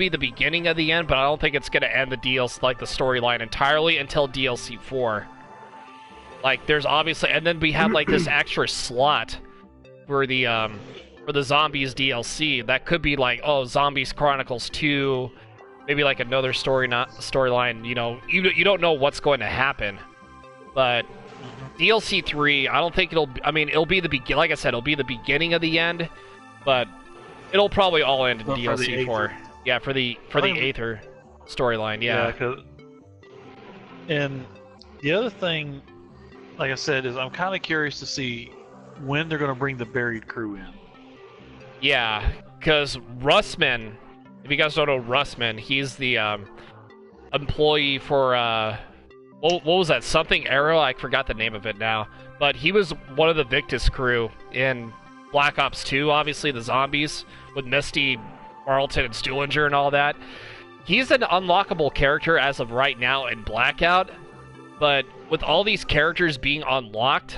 the beginning of the end, but I don't think it's gonna end the DLC, like the storyline entirely, until DLC 4. Like, there's obviously, and then we have like this extra slot for the Zombies DLC that could be like, oh, Zombies Chronicles 2, maybe like another storyline. You know, you don't know what's going to happen, but DLC 3, I don't think it'll be like I said, it'll be the beginning of the end, but it'll probably all end in DLC 4. Yeah, for the Aether storyline, yeah. And the other thing, like I said, is I'm kind of curious to see when they're going to bring the buried crew in. Yeah, because Russman, if you guys don't know Russman, he's the employee for what was that? Something Arrow? I forgot the name of it now. But he was one of the Victus crew in Black Ops 2, obviously the zombies, with Misty, Marlton, and Stuhlinger and all that. He's an unlockable character as of right now in Blackout, but with all these characters being unlocked,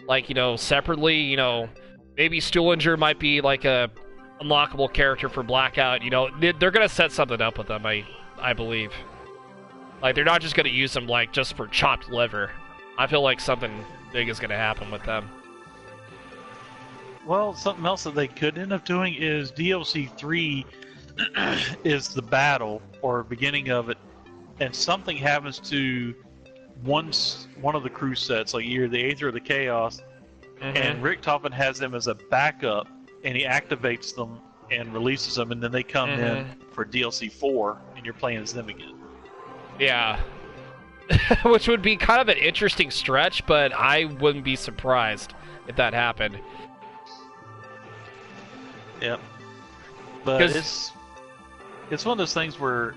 like, you know, separately, you know, maybe Stuhlinger might be like a unlockable character for Blackout. You know, they're gonna set something up with them, I believe. Like, they're not just gonna use them like just for chopped liver. I feel like something big is gonna happen with them. Well, something else that they could end up doing is DLC 3 is the battle or beginning of it, and something happens to one of the crew sets, like either the Aether or the Chaos, and Richtofen has them as a backup, and he activates them and releases them, and then they come in for DLC 4, and you're playing as them again. Yeah. Which would be kind of an interesting stretch, but I wouldn't be surprised if that happened. Yep. But it's one of those things where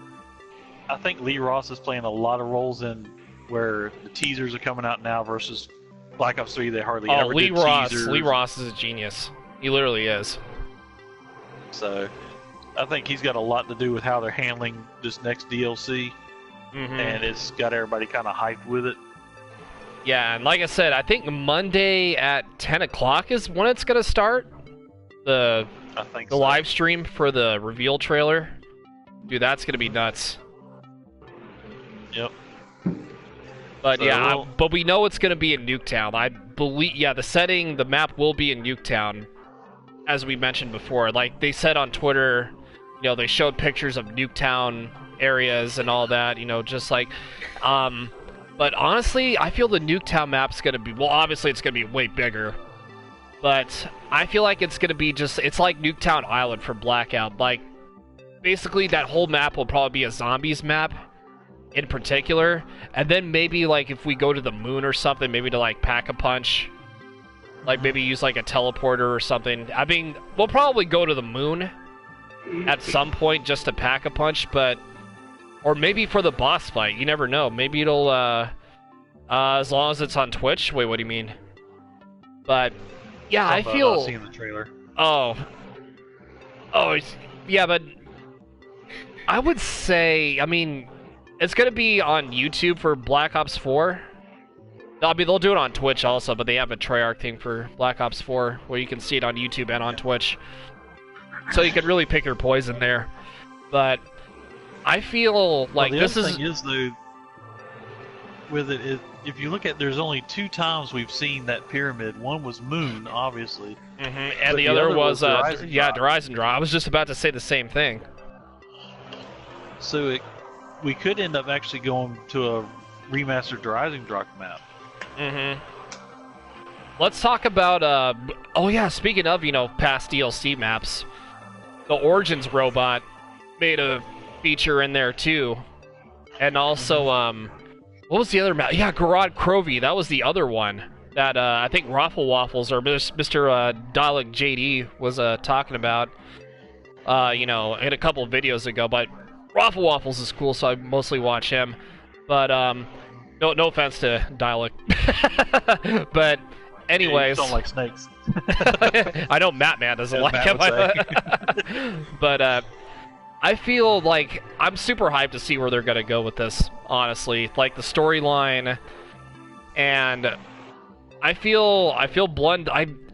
I think Lee Ross is playing a lot of roles in where the teasers are coming out now versus Black Ops 3. They hardly ever did teasers. Lee Ross is a genius. He literally is. So I think he's got a lot to do with how they're handling this next DLC. And it's got everybody kind of hyped with it. Yeah, and like I said, I think Monday at 10 o'clock is when it's going to start. The live stream for the reveal trailer. Dude, that's going to be nuts. Yep. But so yeah, but we know it's going to be in Nuketown. I believe, the map will be in Nuketown, as we mentioned before. Like, they said on Twitter, you know, they showed pictures of Nuketown areas and all that, you know, just like, but honestly, I feel the Nuketown map's going to be, well, obviously it's going to be way bigger, but I feel like it's going to be it's like Nuketown Island for Blackout. Like, basically that whole map will probably be a zombies map in particular, and then maybe, like, if we go to the moon or something, maybe to, like, pack a punch, like, maybe use, like, a teleporter or something. I mean, we'll probably go to the moon at some point just to pack a punch, but, or maybe for the boss fight, you never know. Maybe it'll, as long as it's on Twitch. Wait, what do you mean? But Yeah, I feel. Seeing the trailer. Oh, yeah, but I would say, I mean, it's gonna be on YouTube for Black Ops 4. I mean, they'll do it on Twitch also, but they have a Treyarch thing for Black Ops 4 where you can see it on YouTube and on Twitch. So you can really pick your poison there. But I feel like this is... The thing is, though, with it, if you look at, there's only 2 times we've seen that pyramid. One was Moon, obviously. And the other was Horizon Drop. I was just about to say the same thing. So we could end up actually going to a remastered Horizon Drop map. Let's talk about, oh yeah, speaking of, past DLC maps, the Origins robot made a feature in there too. And also, what was the other map? Yeah, Gorod Krovi, that was the other one that I think Raffle Waffles or Mr. Dalek JD was talking about, in a couple of videos ago, but Raffle Waffles is cool, so I mostly watch him. But, no offense to Dalek. But, anyways. Yeah, you don't like snakes. I know Matt doesn't like him. But, I feel like I'm super hyped to see where they're going to go with this, honestly. Like, the storyline, and I feel blunt.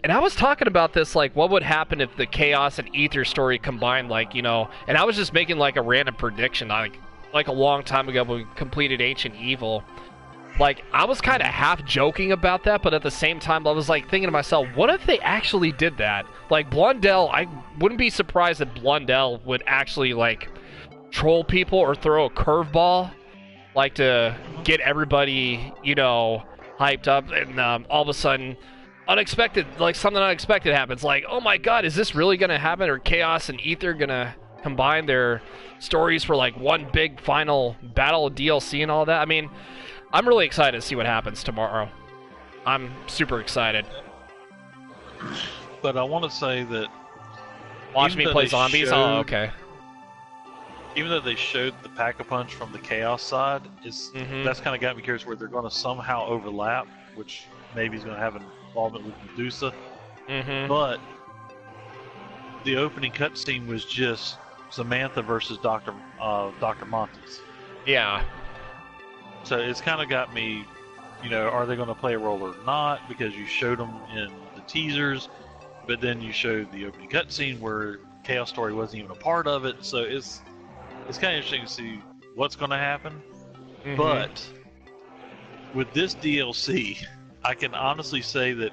And I was talking about this, like, what would happen if the Chaos and Ether story combined, like, and I was just making, like, a random prediction, like a long time ago when we completed Ancient Evil. Like, I was kind of half joking about that, but at the same time, I was, like, thinking to myself, what if they actually did that? Like, Blundell, I wouldn't be surprised if Blundell would actually, like, troll people or throw a curveball, like, to get everybody, hyped up, and all of a sudden, something unexpected happens. Like, oh my god, is this really going to happen? Or Chaos and Ether going to combine their stories for, like, one big final battle DLC and all that? I mean, I'm really excited to see what happens tomorrow. I'm super excited. But I want to say that... Watch me play zombies? Oh, okay. Even though they showed the Pack-a-Punch from the Chaos side, that's kind of got me curious where they're going to somehow overlap, which maybe is going to have an involvement with Medusa. But the opening cutscene was just Samantha versus Dr. Montes. Yeah. So it's kind of got me, are they going to play a role or not? Because you showed them in the teasers, but then you showed the opening cutscene where Chaos Story wasn't even a part of it. So it's kind of interesting to see what's going to happen. But with this DLC, I can honestly say that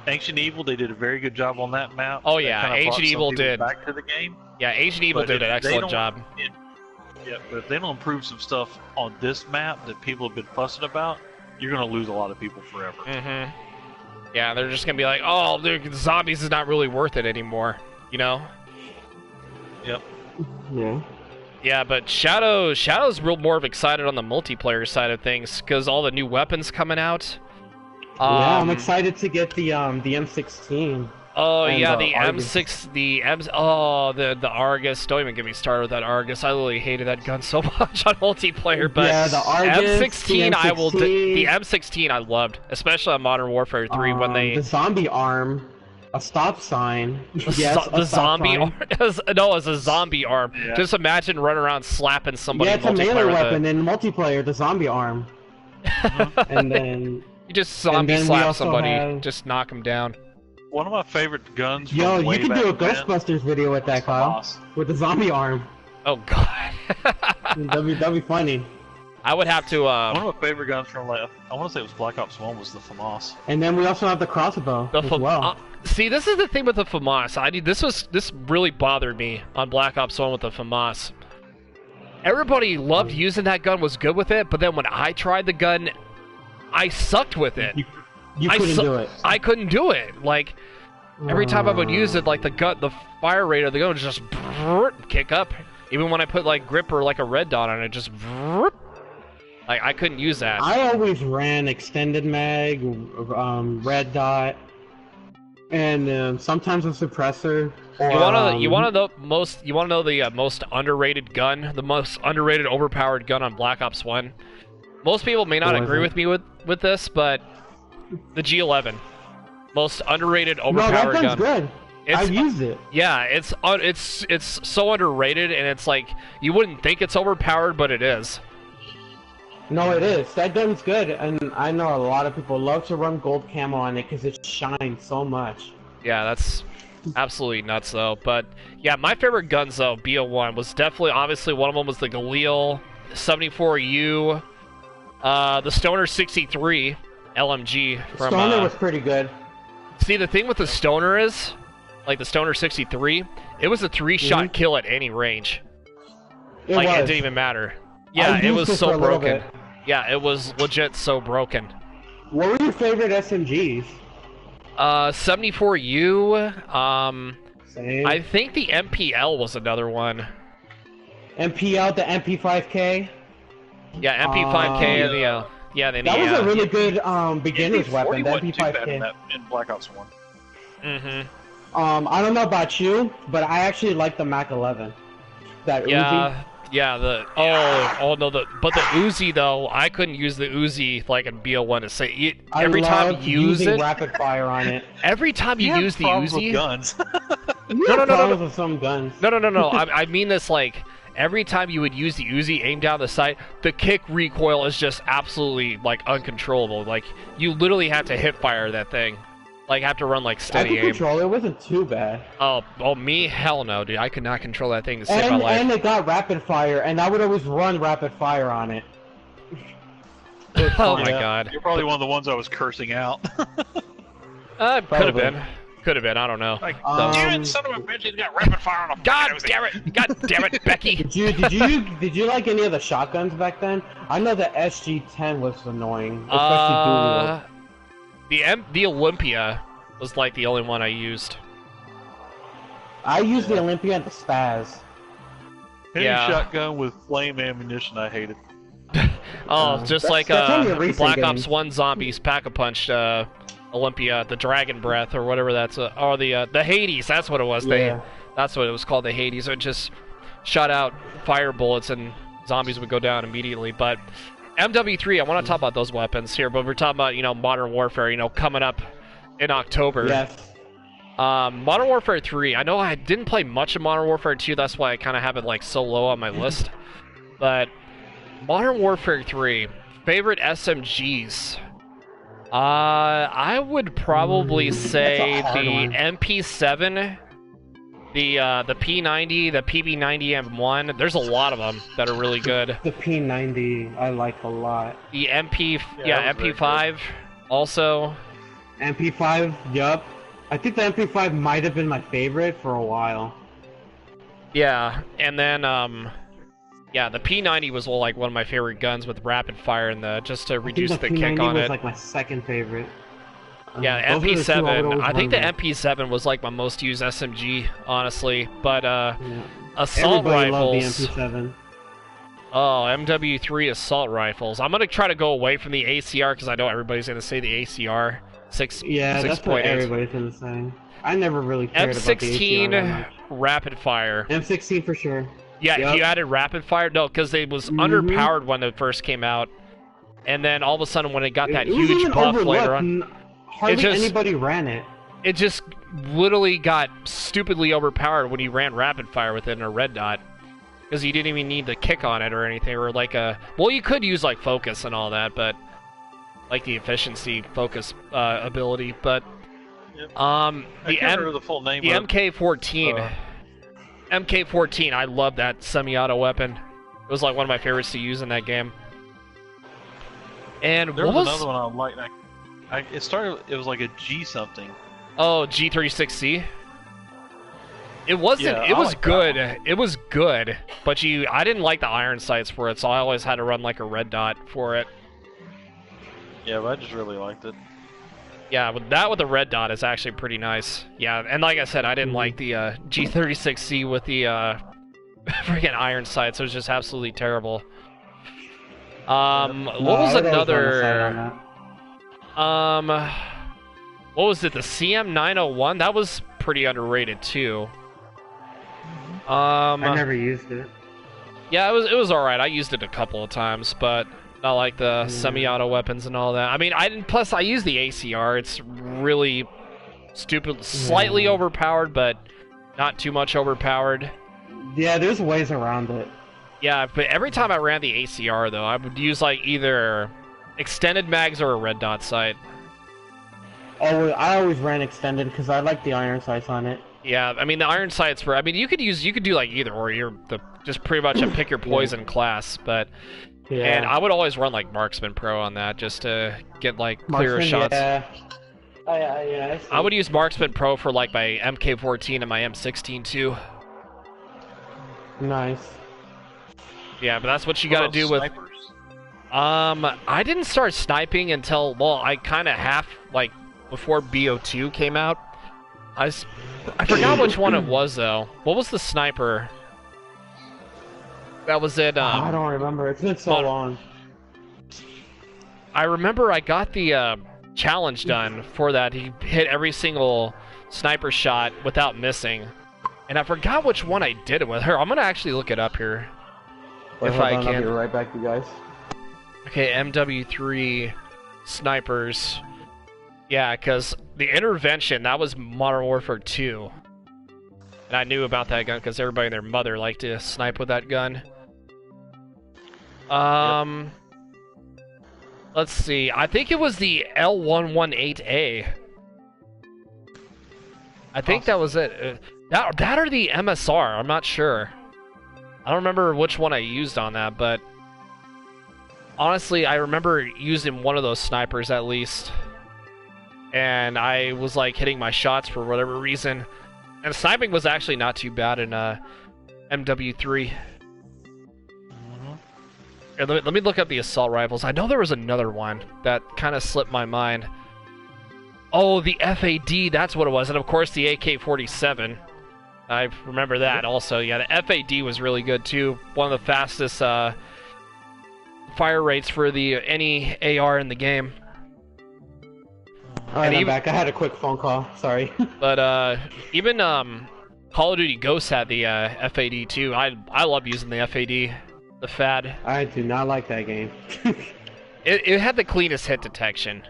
Ancient Evil, they did a very good job on that map. Oh yeah, Ancient Evil did. Back to the game. Yeah, Ancient Evil did an excellent job. Yeah, but if they don't improve some stuff on this map that people have been fussing about, you're going to lose a lot of people forever. Yeah, they're just going to be like, oh, the zombies is not really worth it anymore, Yep. Yeah. Yeah, but Shadow's real more of excited on the multiplayer side of things because all the new weapons coming out. Yeah, I'm excited to get the M16. Oh and yeah, the Argus. M6, the Argus. Don't even get me started with that Argus. I literally hated that gun so much on multiplayer. But yeah, the Argus, M16, the M16 I loved, especially on Modern Warfare 3 when they the zombie arm, a stop sign. The zombie arm. No, it's a zombie arm. Yeah. Just imagine running around slapping somebody. Yeah, it's in a melee weapon the... in multiplayer. The zombie arm. And then you just zombie slap somebody, have... just knock them down. One of my favorite guns. Yo, from way you could back do a then Ghostbusters video with that, Kyle, with the zombie arm. Oh god. that'd be funny. I would have to. One of my favorite guns from I want to say it was Black Ops 1 was the FAMAS. And then we also have the crossbow as well. See, this is the thing with the FAMAS. This really bothered me on Black Ops 1 with the FAMAS. Everybody loved using that gun, was good with it, but then when I tried the gun, I sucked with it. You couldn't do it. I couldn't do it. Like, every time I would use it, like, the fire rate of the gun would just kick up. Even when I put, like, grip or, like, a red dot on it, just... Like, I couldn't use that. I always ran extended mag, red dot, and sometimes a suppressor. Or, you want to know the most underrated gun, the most underrated, overpowered gun on Black Ops 1? Most people may not agree with me with this, but the G11. Most underrated, No, overpowered that gun's gun. good. It's, I've used it. Yeah, it's so underrated, and it's like you wouldn't think it's overpowered, but it is. No, it is. That gun's good, and I know a lot of people love to run gold camo on it because it shines so much. Yeah, that's absolutely nuts, though. But yeah, my favorite guns, though, BO1 was definitely, obviously, one of them was the Galil 74U, the Stoner 63 LMG from. Stoner was pretty good. See, the thing with the Stoner is, like the Stoner 63, it was a 3-shot kill at any range. It Like, was. it didn't even matter. Yeah, it was for so a little broken. bit. Yeah, it was legit so broken. What were your favorite SMGs? 74U, Same. I think the MPL was another one. MPL, the MP5K. Yeah, MP5K and the, That was a really good beginner's weapon, the wasn't too bad in, MP5K. in Black Ops 1. I I don't know about you, but I actually like the Mac 11. That Uzi. Yeah, the Uzi though, I couldn't use the Uzi like in BO1 to say every time you use using it. rapid fire on it. Every time you use the Problems Uzi, with guns. No. With some guns. No. I mean this like every time you would use the Uzi aimed down the sight, the kick recoil is just absolutely like uncontrollable. Like you literally have to hit fire that thing. Like have to run like I steady could aim. control it. It wasn't too bad. Oh, me? Hell no, dude. I could not control that thing to save my life. And it got rapid fire, and I would always run rapid fire on it. Oh my god. You're probably one of the ones I was cursing out. Could have Probably. been. Could have been. I don't know. Like, Um, damn it, son of a bitch, he's got rapid fire on a God damn it! God damn it, Becky! Did you like any of the shotguns back then? I know the SG-10 was annoying, especially The Olympia was like the only one I used. I used the Olympia and the Spaz. Any Yeah. shotgun with flame ammunition I hated. Oh, just that's- like that's only a recent Black game. Ops 1 Zombies Pack-a-Punch Olympia, the Dragon Breath or whatever that's, or the Hades. That's what it was. Yeah. That's what it was called, the Hades. It just shot out fire bullets and zombies would go down immediately. But MW3, I want to talk about those weapons here, but we're talking about Modern Warfare, coming up in October. Yes. Modern Warfare 3. I know I didn't play much of Modern Warfare 2. That's why I kind of have it like so low on my list. But Modern Warfare 3, favorite SMGs. I would probably say that's a hard the one. MP7, the P90, the PB90 M1. There's a lot of them that are really good. The P90 I like a lot. The that was very MP5 also. MP5, yup. I think the MP5 might have been my favorite for a while. Yeah, and then the P90 was like one of my favorite guns with rapid fire and just to reduce I the think kick P90 on was it. like my second favorite. Yeah, Those are the two I would MP7. always I think the run with. MP7 was like my most used SMG, honestly. But Yeah. assault Everybody rifles. loved the MP7. Oh, MW3 assault rifles. I'm gonna try to go away from the ACR because I know everybody's gonna say the ACR 6. Yeah, that's what 6.8. everybody's gonna say. I never really cared about the ACR that M16 much. rapid fire. M16 for sure. Yeah, Yep. you added rapid fire. No, because it was Mhm. underpowered when it first came out, and then all of a sudden when it got that It was huge even buff overlooked. later on, Hardly just- anybody ran it. it just literally got stupidly overpowered when you ran rapid fire with it in a red dot. Because you didn't even need the kick on it or anything, or like well, you could use like focus and all that, but like the efficiency focus ability. But Yep. the I can't remember the full name the of MK14, MK14, I love that semi-auto weapon. It was like one of my favorites to use in that game. And There what was was another one I liked. It was like a G something. Oh, G36C. It wasn't. Yeah, it I was like that good. one. It was good, but I didn't like the iron sights for it, so I always had to run like a red dot for it. Yeah, but I just really liked it. Yeah, with the red dot is actually pretty nice. Yeah, and like I said, I didn't like the G36C with the freaking iron sights. It was just absolutely terrible. What was I would always run the sight on another? that. What was it? The CM901? That was pretty underrated too. I never used it. Yeah, it was all right. I used it a couple of times, but not like the semi-auto weapons and all that. I mean, plus I use the ACR. It's really slightly overpowered, but not too much overpowered. Yeah, there's ways around it. Yeah, but every time I ran the ACR, though, I would use, like, either extended mags or a red dot sight. Oh, I always ran extended because I like the iron sights on it. Yeah, I mean, the iron sights were... I mean, you could do, like, either, or you're just pretty much a pick your poison class, but... Yeah. And I would always run, like, Marksman Pro on that, just to get, like, clearer shots. Yeah. Yeah, I would use Marksman Pro for, like, my MK14 and my M16, too. Nice. Yeah, but that's what you gotta do with... snipers? I didn't start sniping until, well, I kind of like, before BO2 came out. I forgot which one it was, though. What was the sniper? That was it, I don't remember. It's been so long. I remember I got the, challenge done for that. He hit every single sniper shot without missing. And I forgot which one I did it with her. I'm gonna actually look it up here. If I can. I'll be right back, you guys. Okay, MW3 snipers. Yeah, because the intervention, that was Modern Warfare 2. And I knew about that gun because everybody and their mother liked to snipe with that gun. Let's see. I think it was the L118A. I think that was it. That or the MSR. I'm not sure. I don't remember which one I used on that, but honestly, I remember using one of those snipers at least. And I was like hitting my shots for whatever reason. And sniping was actually not too bad in MW3. Here, let me look up the assault rifles. I know there was another one that kind of slipped my mind. Oh, the FAD, that's what it was. And of course the AK-47. I remember that also. Yeah, the FAD was really good too. One of the fastest fire rates for any AR in the game. Alright, I'm back. I had a quick phone call. Sorry. But even Call of Duty Ghosts had the FAD too. I love using the FAD, the FAD. I do not like that game. It had the cleanest hit detection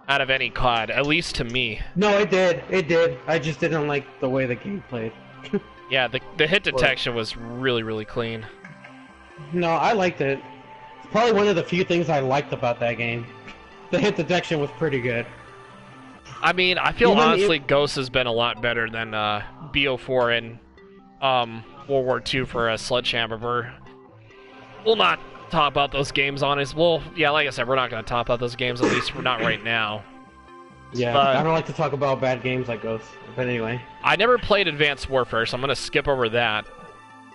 out of any COD, at least to me. No, it did. It did. I just didn't like the way the game played. Yeah, the hit detection was really, really clean. No, I liked it. It's probably one of the few things I liked about that game. The hit detection was pretty good. I mean, I feel honestly Ghost has been a lot better than BO4 and World War II for a Sledgehammer. We'll not talk about those games, honest. Well, yeah, like I said, we're not going to talk about those games, at least we're not right now. Yeah, but I don't like to talk about bad games like Ghost. But anyway. I never played Advanced Warfare, so I'm going to skip over that.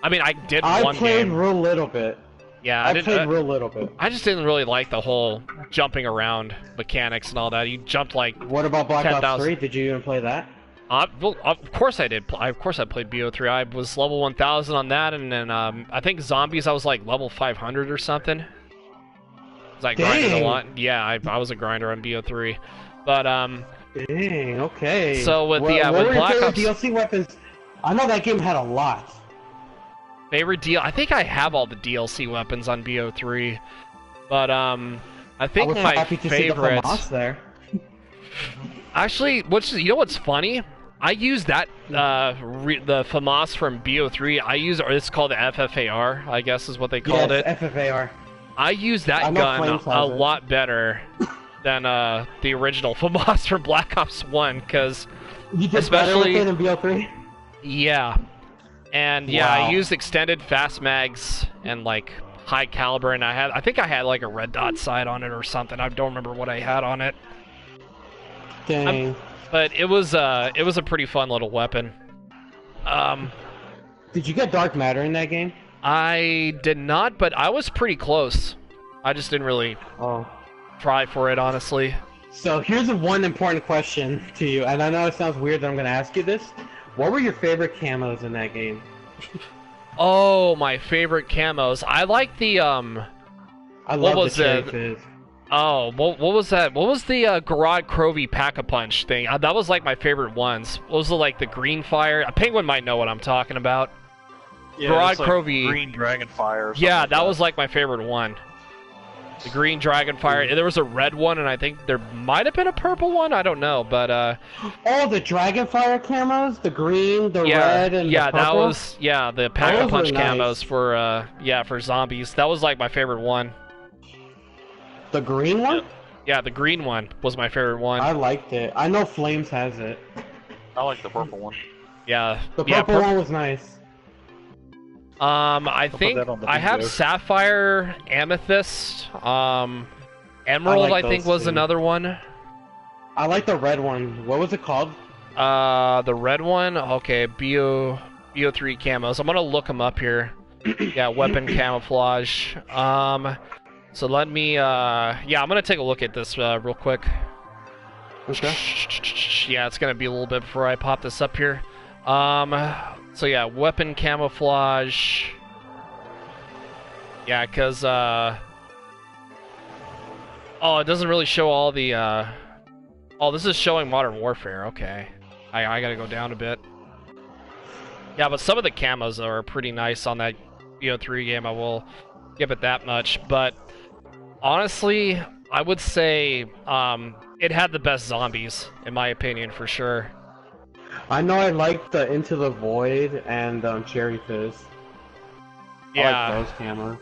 I mean, I did one game. I played real little bit. Yeah, I played real little bit. I just didn't really like the whole jumping around mechanics and all that. You jumped like What about Black Ops 3? Did you even play that? Well, of course I did. Of course I played BO3. I was level 1000 on that, and then I think Zombies I was like level 500 or something. I grinded a lot. Yeah, I was a grinder on BO3. But Dang, okay. So with with Black Ops DLC weapons, I know that game had a lot. Favorite deal? I think I have all the DLC weapons on BO3, but I think my favorite. There. Actually, you know what's funny? I use that the FAMAS from BO3. It's called the FFAR, I guess is what they called it. FFAR. I use that gun a lot better than the original FAMAS from Black Ops 1 because you did better with it in BO3. Yeah. And yeah, I used extended fast mags and like high caliber, and I think I had like a red dot sight on it or something. I don't remember what I had on it. Dang. But it was a pretty fun little weapon. Did you get dark matter in that game? I did not, but I was pretty close. I just didn't really try for it, honestly. So here's one important question to you, and I know it sounds weird that I'm going to ask you this. What were your favorite camos in that game? Oh, my favorite camos. I like the I love the Cherry Fizz. Oh, what was that? What was the Garad Crovey Pack-a-Punch thing? That was like my favorite ones. What was like the green fire? A penguin might know what I'm talking about. Yeah, Garad Crovey. Green Dragon Fire. Yeah, that was like my favorite one. The green Dragonfire. There was a red one, and I think there might have been a purple one. I don't know, but Oh, the Dragonfire camos, the green, the red, and the purple? that was the Pack-a-Punch camos nice. for zombies. That was like my favorite one. The green one? Yeah, the green one was my favorite one. I liked it. I know Flames has it. I like the purple one. Yeah, The purple one was nice. I think I have Sapphire, Amethyst, Emerald. I think was another one. I like the red one. What was it called? The red one. Okay, BO3 camos. I'm gonna look them up here. Yeah, weapon camouflage. So let me. I'm gonna take a look at this real quick. Okay. Yeah, it's gonna be a little bit before I pop this up here. So yeah, weapon camouflage. Yeah, because oh, it doesn't really show all the oh, this is showing Modern Warfare. Okay, I gotta go down a bit. Yeah, but some of the camos are pretty nice on that BO3 game. I will give it that much. But honestly, I would say it had the best zombies, in my opinion, for sure. I know I like the Into the Void and Cherry Fizz. Yeah. I like those camos.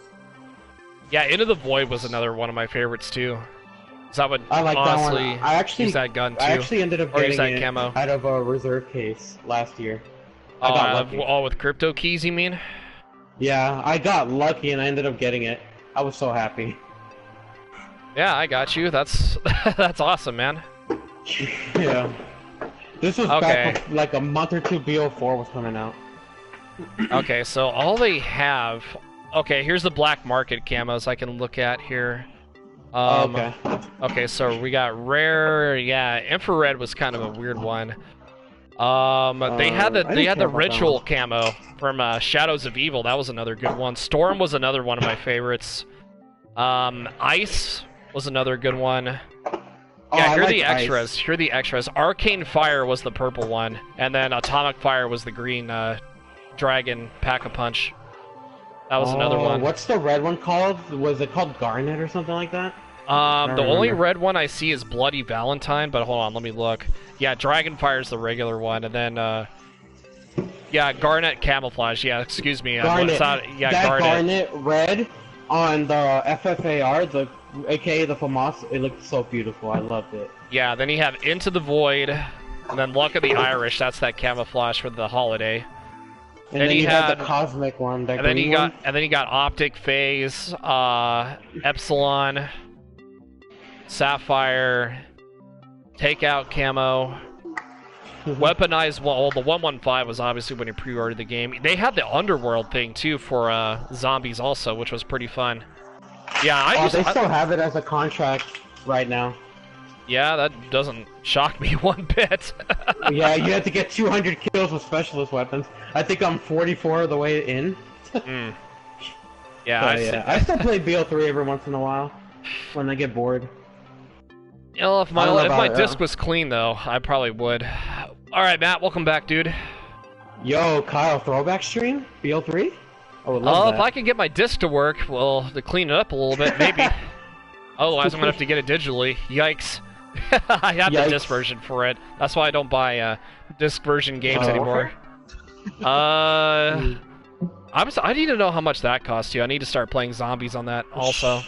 Yeah, Into the Void was another one of my favorites too. So I would I like honestly that one. I actually use that gun too. I actually ended up getting that it camo. out of a reserve case last year. I got lucky. With crypto keys, you mean? Yeah, I got lucky and I ended up getting it. I was so happy. Yeah, I got you. That's that's awesome, man. Yeah. This was Okay. back like a month or two BO4 was coming out. Okay, so all they have. Okay, here's the black market camos I can look at here. Okay. Okay, so we got rare. Yeah, infrared was kind of a weird one. They had the ritual camo from Shadows of Evil. That was another good one. Storm was another one of my favorites. Ice was another good one. Yeah, here are the extras. Here are the extras. Arcane Fire was the purple one, and then Atomic Fire was the green dragon Pack-a-Punch. That was another one. What's the red one called? Was it called Garnet or something like that? The only red one I see is Bloody Valentine, but hold on, let me look. Yeah, Dragonfire is the regular one, and then yeah, Garnet Camouflage. Yeah, excuse me. Garnet. Yeah, that Garnet red on the FFAR, aka the FAMAS, it looked so beautiful. I loved it. Yeah, then you have Into the Void, and then Luck of the Irish. That's that camouflage for the holiday. And then you had the Cosmic one. And then you got Optic Phase, Epsilon, Sapphire, Takeout Camo, Weaponized. Well, the 115 was obviously when you pre-ordered the game. They had the Underworld thing too for zombies also, which was pretty fun. Yeah, they still have it as a contract right now. Yeah, that doesn't shock me one bit. Yeah, you have to get 200 kills with specialist weapons. I think I'm 44 of the way in. Yeah, I still play BO3 every once in a while when I get bored. You know, if my disc was clean though, I probably would. All right, Matt, welcome back, dude. Yo, Kyle, throwback stream BO3. I would love that. If I could get my disc to work, well, to clean it up a little bit, maybe. Otherwise, I'm gonna have to get it digitally. Yikes. I have the disc version for it. That's why I don't buy disc version games anymore. I need to know how much that costs you. I need to start playing zombies on that also.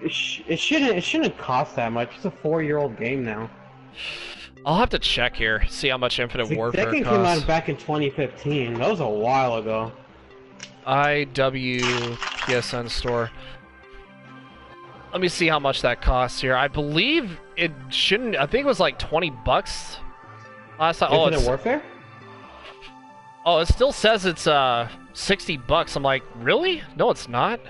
It shouldn't cost that much. It's a 4-year-old game now. I'll have to check here, see how much Infinite Warfare costs. That game came out back in 2015. That was a while ago. PSN store. Let me see how much that costs here. I believe it shouldn't. I think it was like $20 last time. Infinite Warfare? Oh, it still says it's $60. I'm like, really? No, it's not.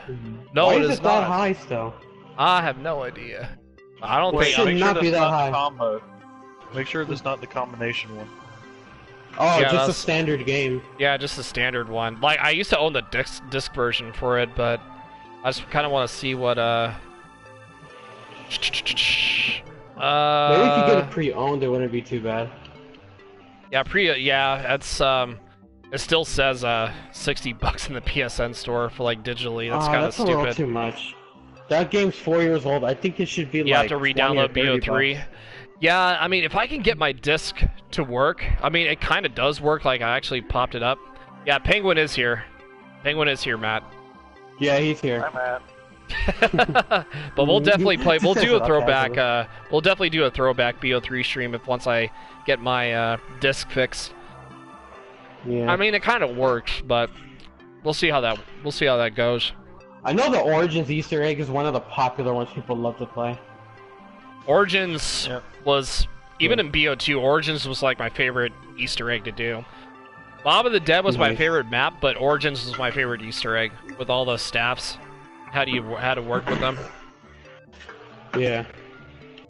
No, Why it is is it not. that high still? I have no idea. I don't think. It should not be that high. Combo. Make sure that's not the combination one. Oh, Yeah, just a standard game. Yeah, just the standard one. Like, I used to own the disc version for it, but I just kind of want to see what Maybe if you get it pre-owned, it wouldn't be too bad. Yeah, it's it still says $60 in the PSN store for like digitally. That's kind of that's stupid. a little too much. That game's 4 years old. I think it should be You like have to re-download 20 or 30 BO3. bucks. Yeah, I mean, if I can get my disc to work, I mean, it kind of does work. Like, I actually popped it up. Yeah, Penguin is here. Penguin is here, Matt. Yeah, he's here. I'm at. But we'll definitely play. We'll do a Okay, throwback. We'll definitely do a throwback BO3 stream if once I get my disc fixed. Yeah. I mean, it kind of works, but we'll see how that goes. I know the Origins Easter egg is one of the popular ones people love to play. Origins Yep. was even in BO2. Origins was like my favorite Easter egg to do. Mob of the Dead was my Nice. favorite map, but Origins was my favorite Easter egg with all the staffs. How to work with them? Yeah.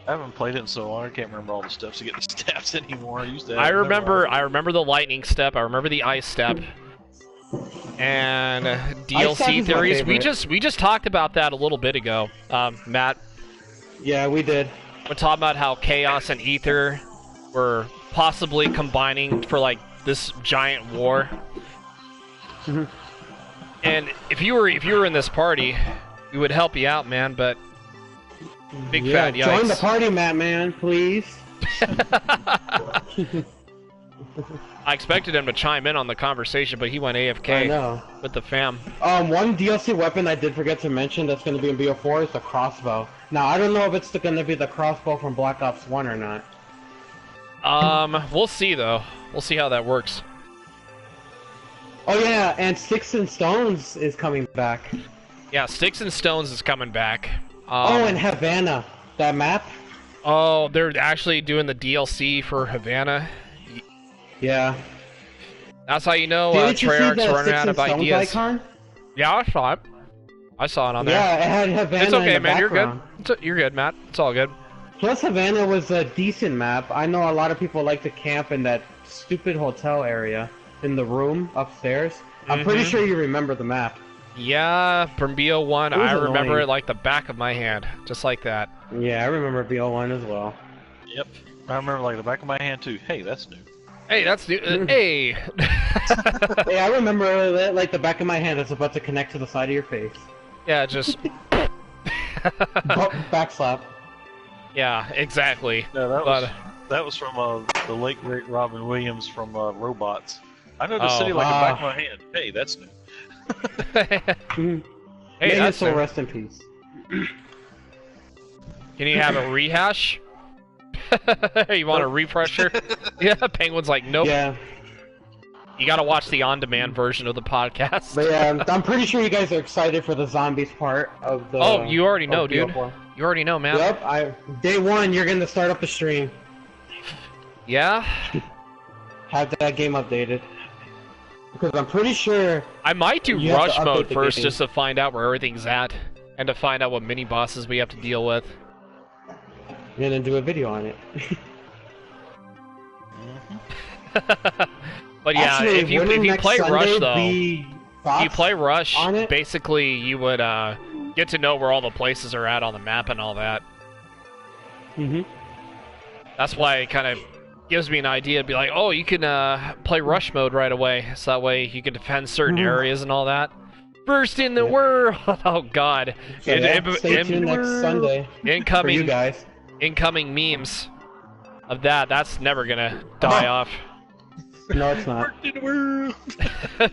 I haven't played it in so long. I can't remember all the steps to get the stats anymore. I used to. I have them remember memorized. the lightning step. I remember the ice step. And step DLC is my theories. We favorite. just talked about that a little bit ago, Matt. Yeah, we did. We're talking about how Chaos and Ether were possibly combining for like this giant war. Mhm. And if you were in this party, we would help you out, man. But big Yeah, fat yikes. join the party, Matt, man, please. I expected him to chime in on the conversation, but he went I AFK know. with the fam. One DLC weapon I did forget to mention that's going to be in BO4 is the crossbow. Now, I don't know if it's going to be the crossbow from Black Ops 1 or not. We'll see though. We'll see how that works. Oh yeah, and Sticks and Stones is coming back. Yeah, Sticks and Stones is coming back. Oh, and Havana, that map. Oh, they're actually doing the DLC for Havana. Yeah. That's how you know Didn't you see Treyarch's the running Sticks out and of Stones ideas. icon? Yeah, I saw it. I saw it on there. Yeah, it had Havana It's okay, in the man. You're good. background. You're good, Matt. It's all good. Plus, Havana was a decent map. I know a lot of people like to camp in that stupid hotel area in the room upstairs. I'm pretty Mhm. sure you remember the map. Yeah, from BO1, It was I remember annoying. it like the back of my hand, just like that. Yeah, I remember BO1 as well. Yep. I remember like the back of my hand too. Hey, that's new. Hey, that's new. Hey. Hey, I remember that like the back of my hand is about to connect to the side of your face. Yeah, just. Backslap. Yeah, exactly. No, But- that was from the late great Robin Williams from Robots. I know the Oh. city like the back of my hand. Hey, that's new. May Hey, his that's soul new. rest in peace. Can you have a rehash? You want a refresher? Yeah, Penguin's like, nope. Yeah, You gotta watch the on-demand version of the podcast. but yeah, I'm pretty sure you guys are excited for the zombies part of the. Oh, you already know, of dude. BO4. You already know, man. Yep, day one, you're gonna start up the stream. Yeah? Have that game updated. Because I'm pretty sure. I might do You have to rush update mode the first game. just to find out where everything's at. And to find out what mini-bosses we have to deal with. You're gonna do a video on it. But yeah, Actually, if you wouldn't next play Sunday Rush, though... be If Fox you play Rush, on it? basically you would get to know where all the places are at on the map and all that. Mhm. That's why it kind of gives me an idea to be like, oh, you can play Rush mode right away, so that way you can defend certain Mhm. areas and all that. First in the world! Oh God! So And- yeah, and- stay and- tuned next Sunday for you incoming guys. memes of that. That's never gonna die off. No, it's not. In the world.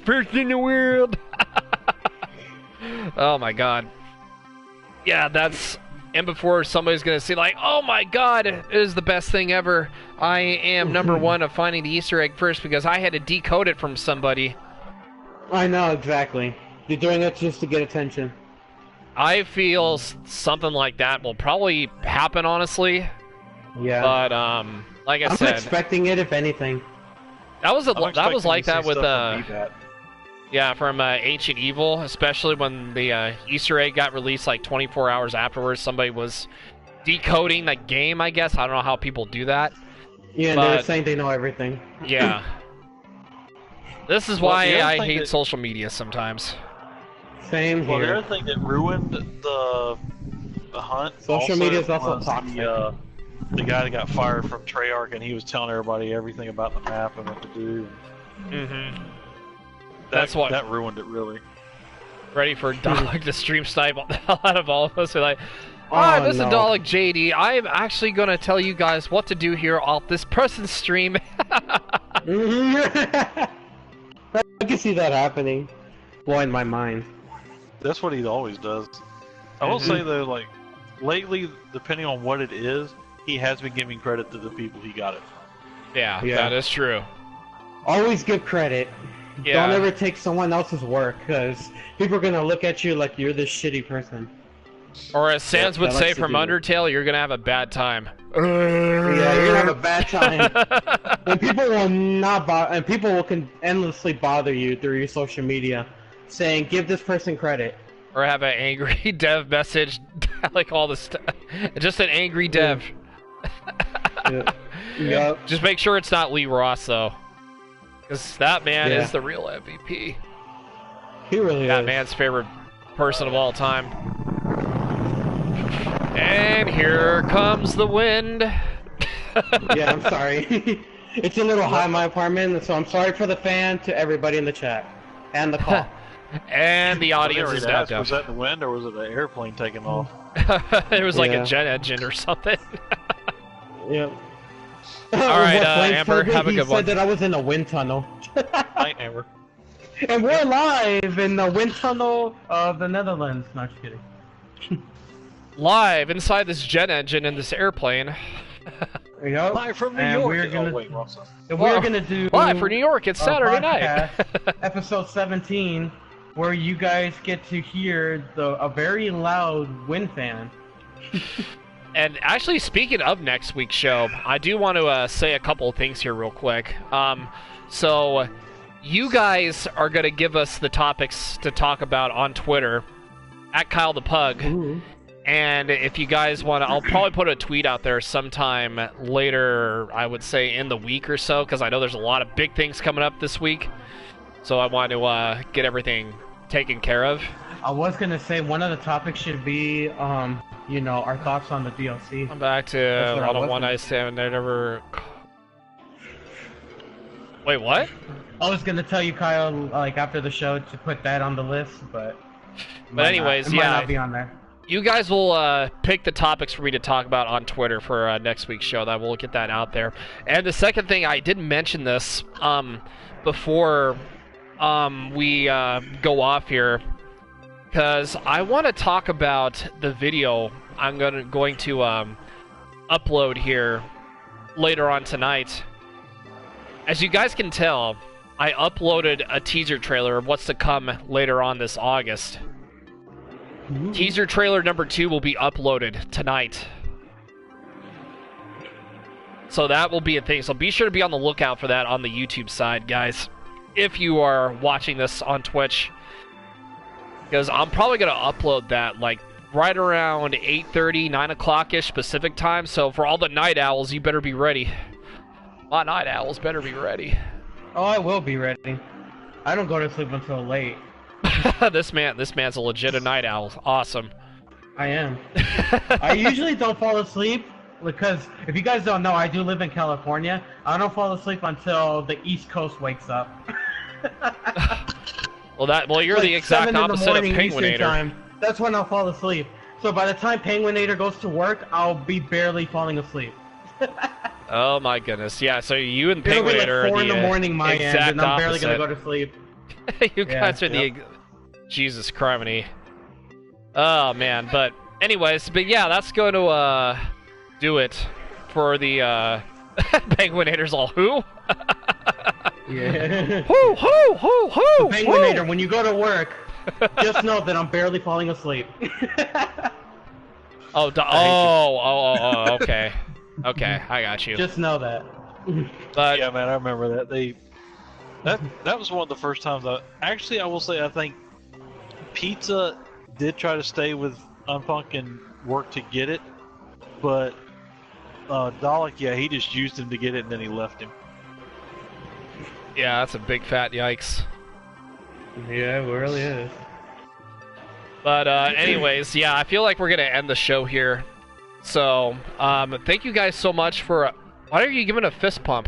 First in the world. Oh my God. Yeah, that's. And before somebody's gonna say like, "Oh my God, it is the best thing ever." I am number one of finding the Easter egg first because I had to decode it from somebody. I know exactly. You're doing it just to get attention. I feel something like that will probably happen, honestly. Yeah. But like I I'm said, expecting it, if anything. that was I'm that was expecting like to see that with stuff from Ebat. yeah, from Ancient Evil, especially when the Easter egg got released like 24 hours afterwards. Somebody was decoding the game, I guess. I don't know how people do that. Yeah, and they were But- saying they know everything. Yeah. This is Well, why the other I thing hate that- social media sometimes. Same Well, the here. other thing that ruined the hunt. Social media is also was toxic. The guy that got fired from Treyarch, and he was telling everybody everything about the map and what to do. Mm-hmm. That, That's what- that ruined it, really. Ready for Dalek to stream snipe the hell out of all of us. We're like, alright, this is Dalek JD. I'm actually going to tell you guys what to do here off this person's stream. I can see that happening. Blowing my mind. That's what he always does. I will say though, like, lately, depending on what it is, he has been giving credit to the people he got it from. Yeah, that is true. Always give credit. Yeah. Don't ever take someone else's work, because people are gonna look at you like you're this shitty person. Or as Sans would say from Undertale, you're gonna have a bad time. Yeah, you're gonna have a bad time. And people will not and people will endlessly bother you through your social media, saying, "Give this person credit." Or have an angry dev message, like all this stuff. Just an angry dev. Yep. Just make sure it's not Lee Ross, though. Because that man is the real MVP. He really is. That man's favorite person of all time. And here comes the wind. Yeah, I'm sorry. It's a little high in my apartment, so I'm sorry for the fan to everybody in the chat. And the call. And the audience is now down. Was that the wind, or was it an airplane taking off? It was like a jet engine or something. Yep. Alright, Amber, have a good one. He said that I was in a wind tunnel. Night, Amber. And we're live in the wind tunnel of the Netherlands. No, just kidding. Live inside this jet engine in this airplane. Yep. Live from New York. We're gonna do live for New York. It's Saturday night. Episode 17, where you guys get to hear a very loud wind fan. And actually, speaking of next week's show, I do want to say a couple of things here real quick. So, you guys are going to give us the topics to talk about on Twitter, at Kyle the Pug. Ooh. And if you guys want to, I'll probably put a tweet out there sometime later, I would say in the week or so, because I know there's a lot of big things coming up this week. So I want to get everything taken care of. I was going to say one of the topics should be, you know, our thoughts on the DLC. I'm back to on a one I stand there never. Wait, what? I was gonna tell you, Kyle, like after the show, to put that on the list, but anyways, it might not be on there. You guys will pick the topics for me to talk about on Twitter for next week's show. That we'll get that out there. And the second thing, I didn't mention this before we go off here, because I want to talk about the video I'm going to upload here later on tonight. As you guys can tell, I uploaded a teaser trailer of what's to come later on this August. Ooh. Teaser trailer number 2 will be uploaded tonight. So that will be a thing. So be sure to be on the lookout for that on the YouTube side, guys. If you are watching this on Twitch. Because I'm probably going to upload that like right around 8:30, 9 o'clock-ish Pacific time. So for all the night owls, you better be ready. My night owls better be ready. Oh, I will be ready. I don't go to sleep until late. This man's a legit night owl. Awesome. I am. I usually don't fall asleep because if you guys don't know, I do live in California. I don't fall asleep until the East Coast wakes up. Well, you're like the exact opposite of Penguinator. That's when I'll fall asleep. So by the time Penguinator goes to work, I'll be barely falling asleep. Oh my goodness! Yeah, so you and Penguinator It'll be like 4 are in the morning my end, and I'm barely opposite. gonna go to sleep. You guys are the Jesus criminy. Oh man, but anyways, but yeah, that's going to do it for the Penguinator's all who? Yeah. Whoo, whoo, whoo, whoo! Penguinator, when you go to work, just know that I'm barely falling asleep. Okay. Okay, I got you. Just know that. But yeah, man, I remember that. That was one of the first times I will say I think Pizza did try to stay with Unpunk and work to get it, but Dalek, yeah, he just used him to get it and then he left him. Yeah, that's a big fat yikes. Yeah, it really is. But anyways, yeah, I feel like we're gonna end the show here. So, thank you guys so much for. Why are you giving a fist pump?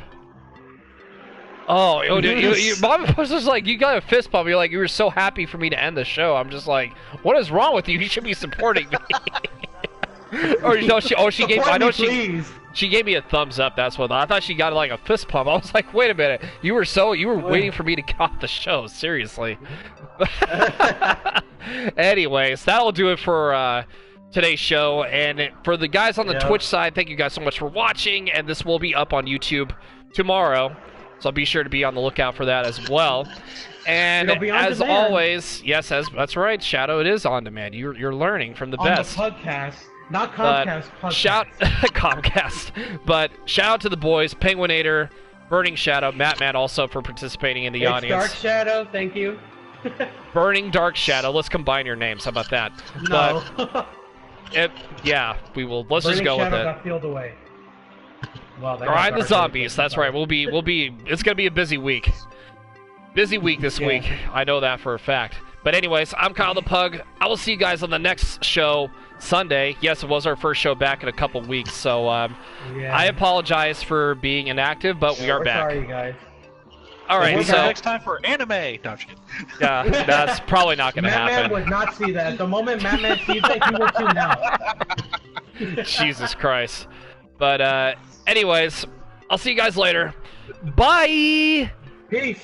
Oh, dude, Mom was just like, you got a fist bump. You're like, you were so happy for me to end the show. I'm just like, what is wrong with you? You should be supporting me. Or no, she gave. I know she gave me a thumbs up. That's what I thought. She got like a fist pump. I was like, wait a minute, you were waiting for me to get off the show. Seriously. Anyways, that'll do it for today's show. And for the guys on the Twitch side, thank you guys so much for watching. And this will be up on YouTube tomorrow, so be sure to be on the lookout for that as well. And as always, yes, that's right, Shadow. It is on demand. You're learning from the best. On the podcast. Not Comcast, podcast. Comcast. But shout out to the boys, Penguinator, Burning Shadow, Matt also for participating in the audience. Dark Shadow, thank you. Burning Dark Shadow. Let's combine your names. How about that? No. Yeah, we will. Let's just go with it. Got peeled away. Well, Ride the zombies. That's right. We'll be. It's gonna be a busy week. Busy week this week. I know that for a fact. But anyways, I'm Kyle the Pug. I will see you guys on the next show Sunday. Yes, it was our first show back in a couple weeks, so I apologize for being inactive, but we are back. Sorry, guys. All right, so next time for anime. No, I'm just kidding. Yeah, that's probably not going to happen. Matt would not see that. The moment Matt sees that, he will tune out. Jesus Christ. But anyways, I'll see you guys later. Bye. Peace.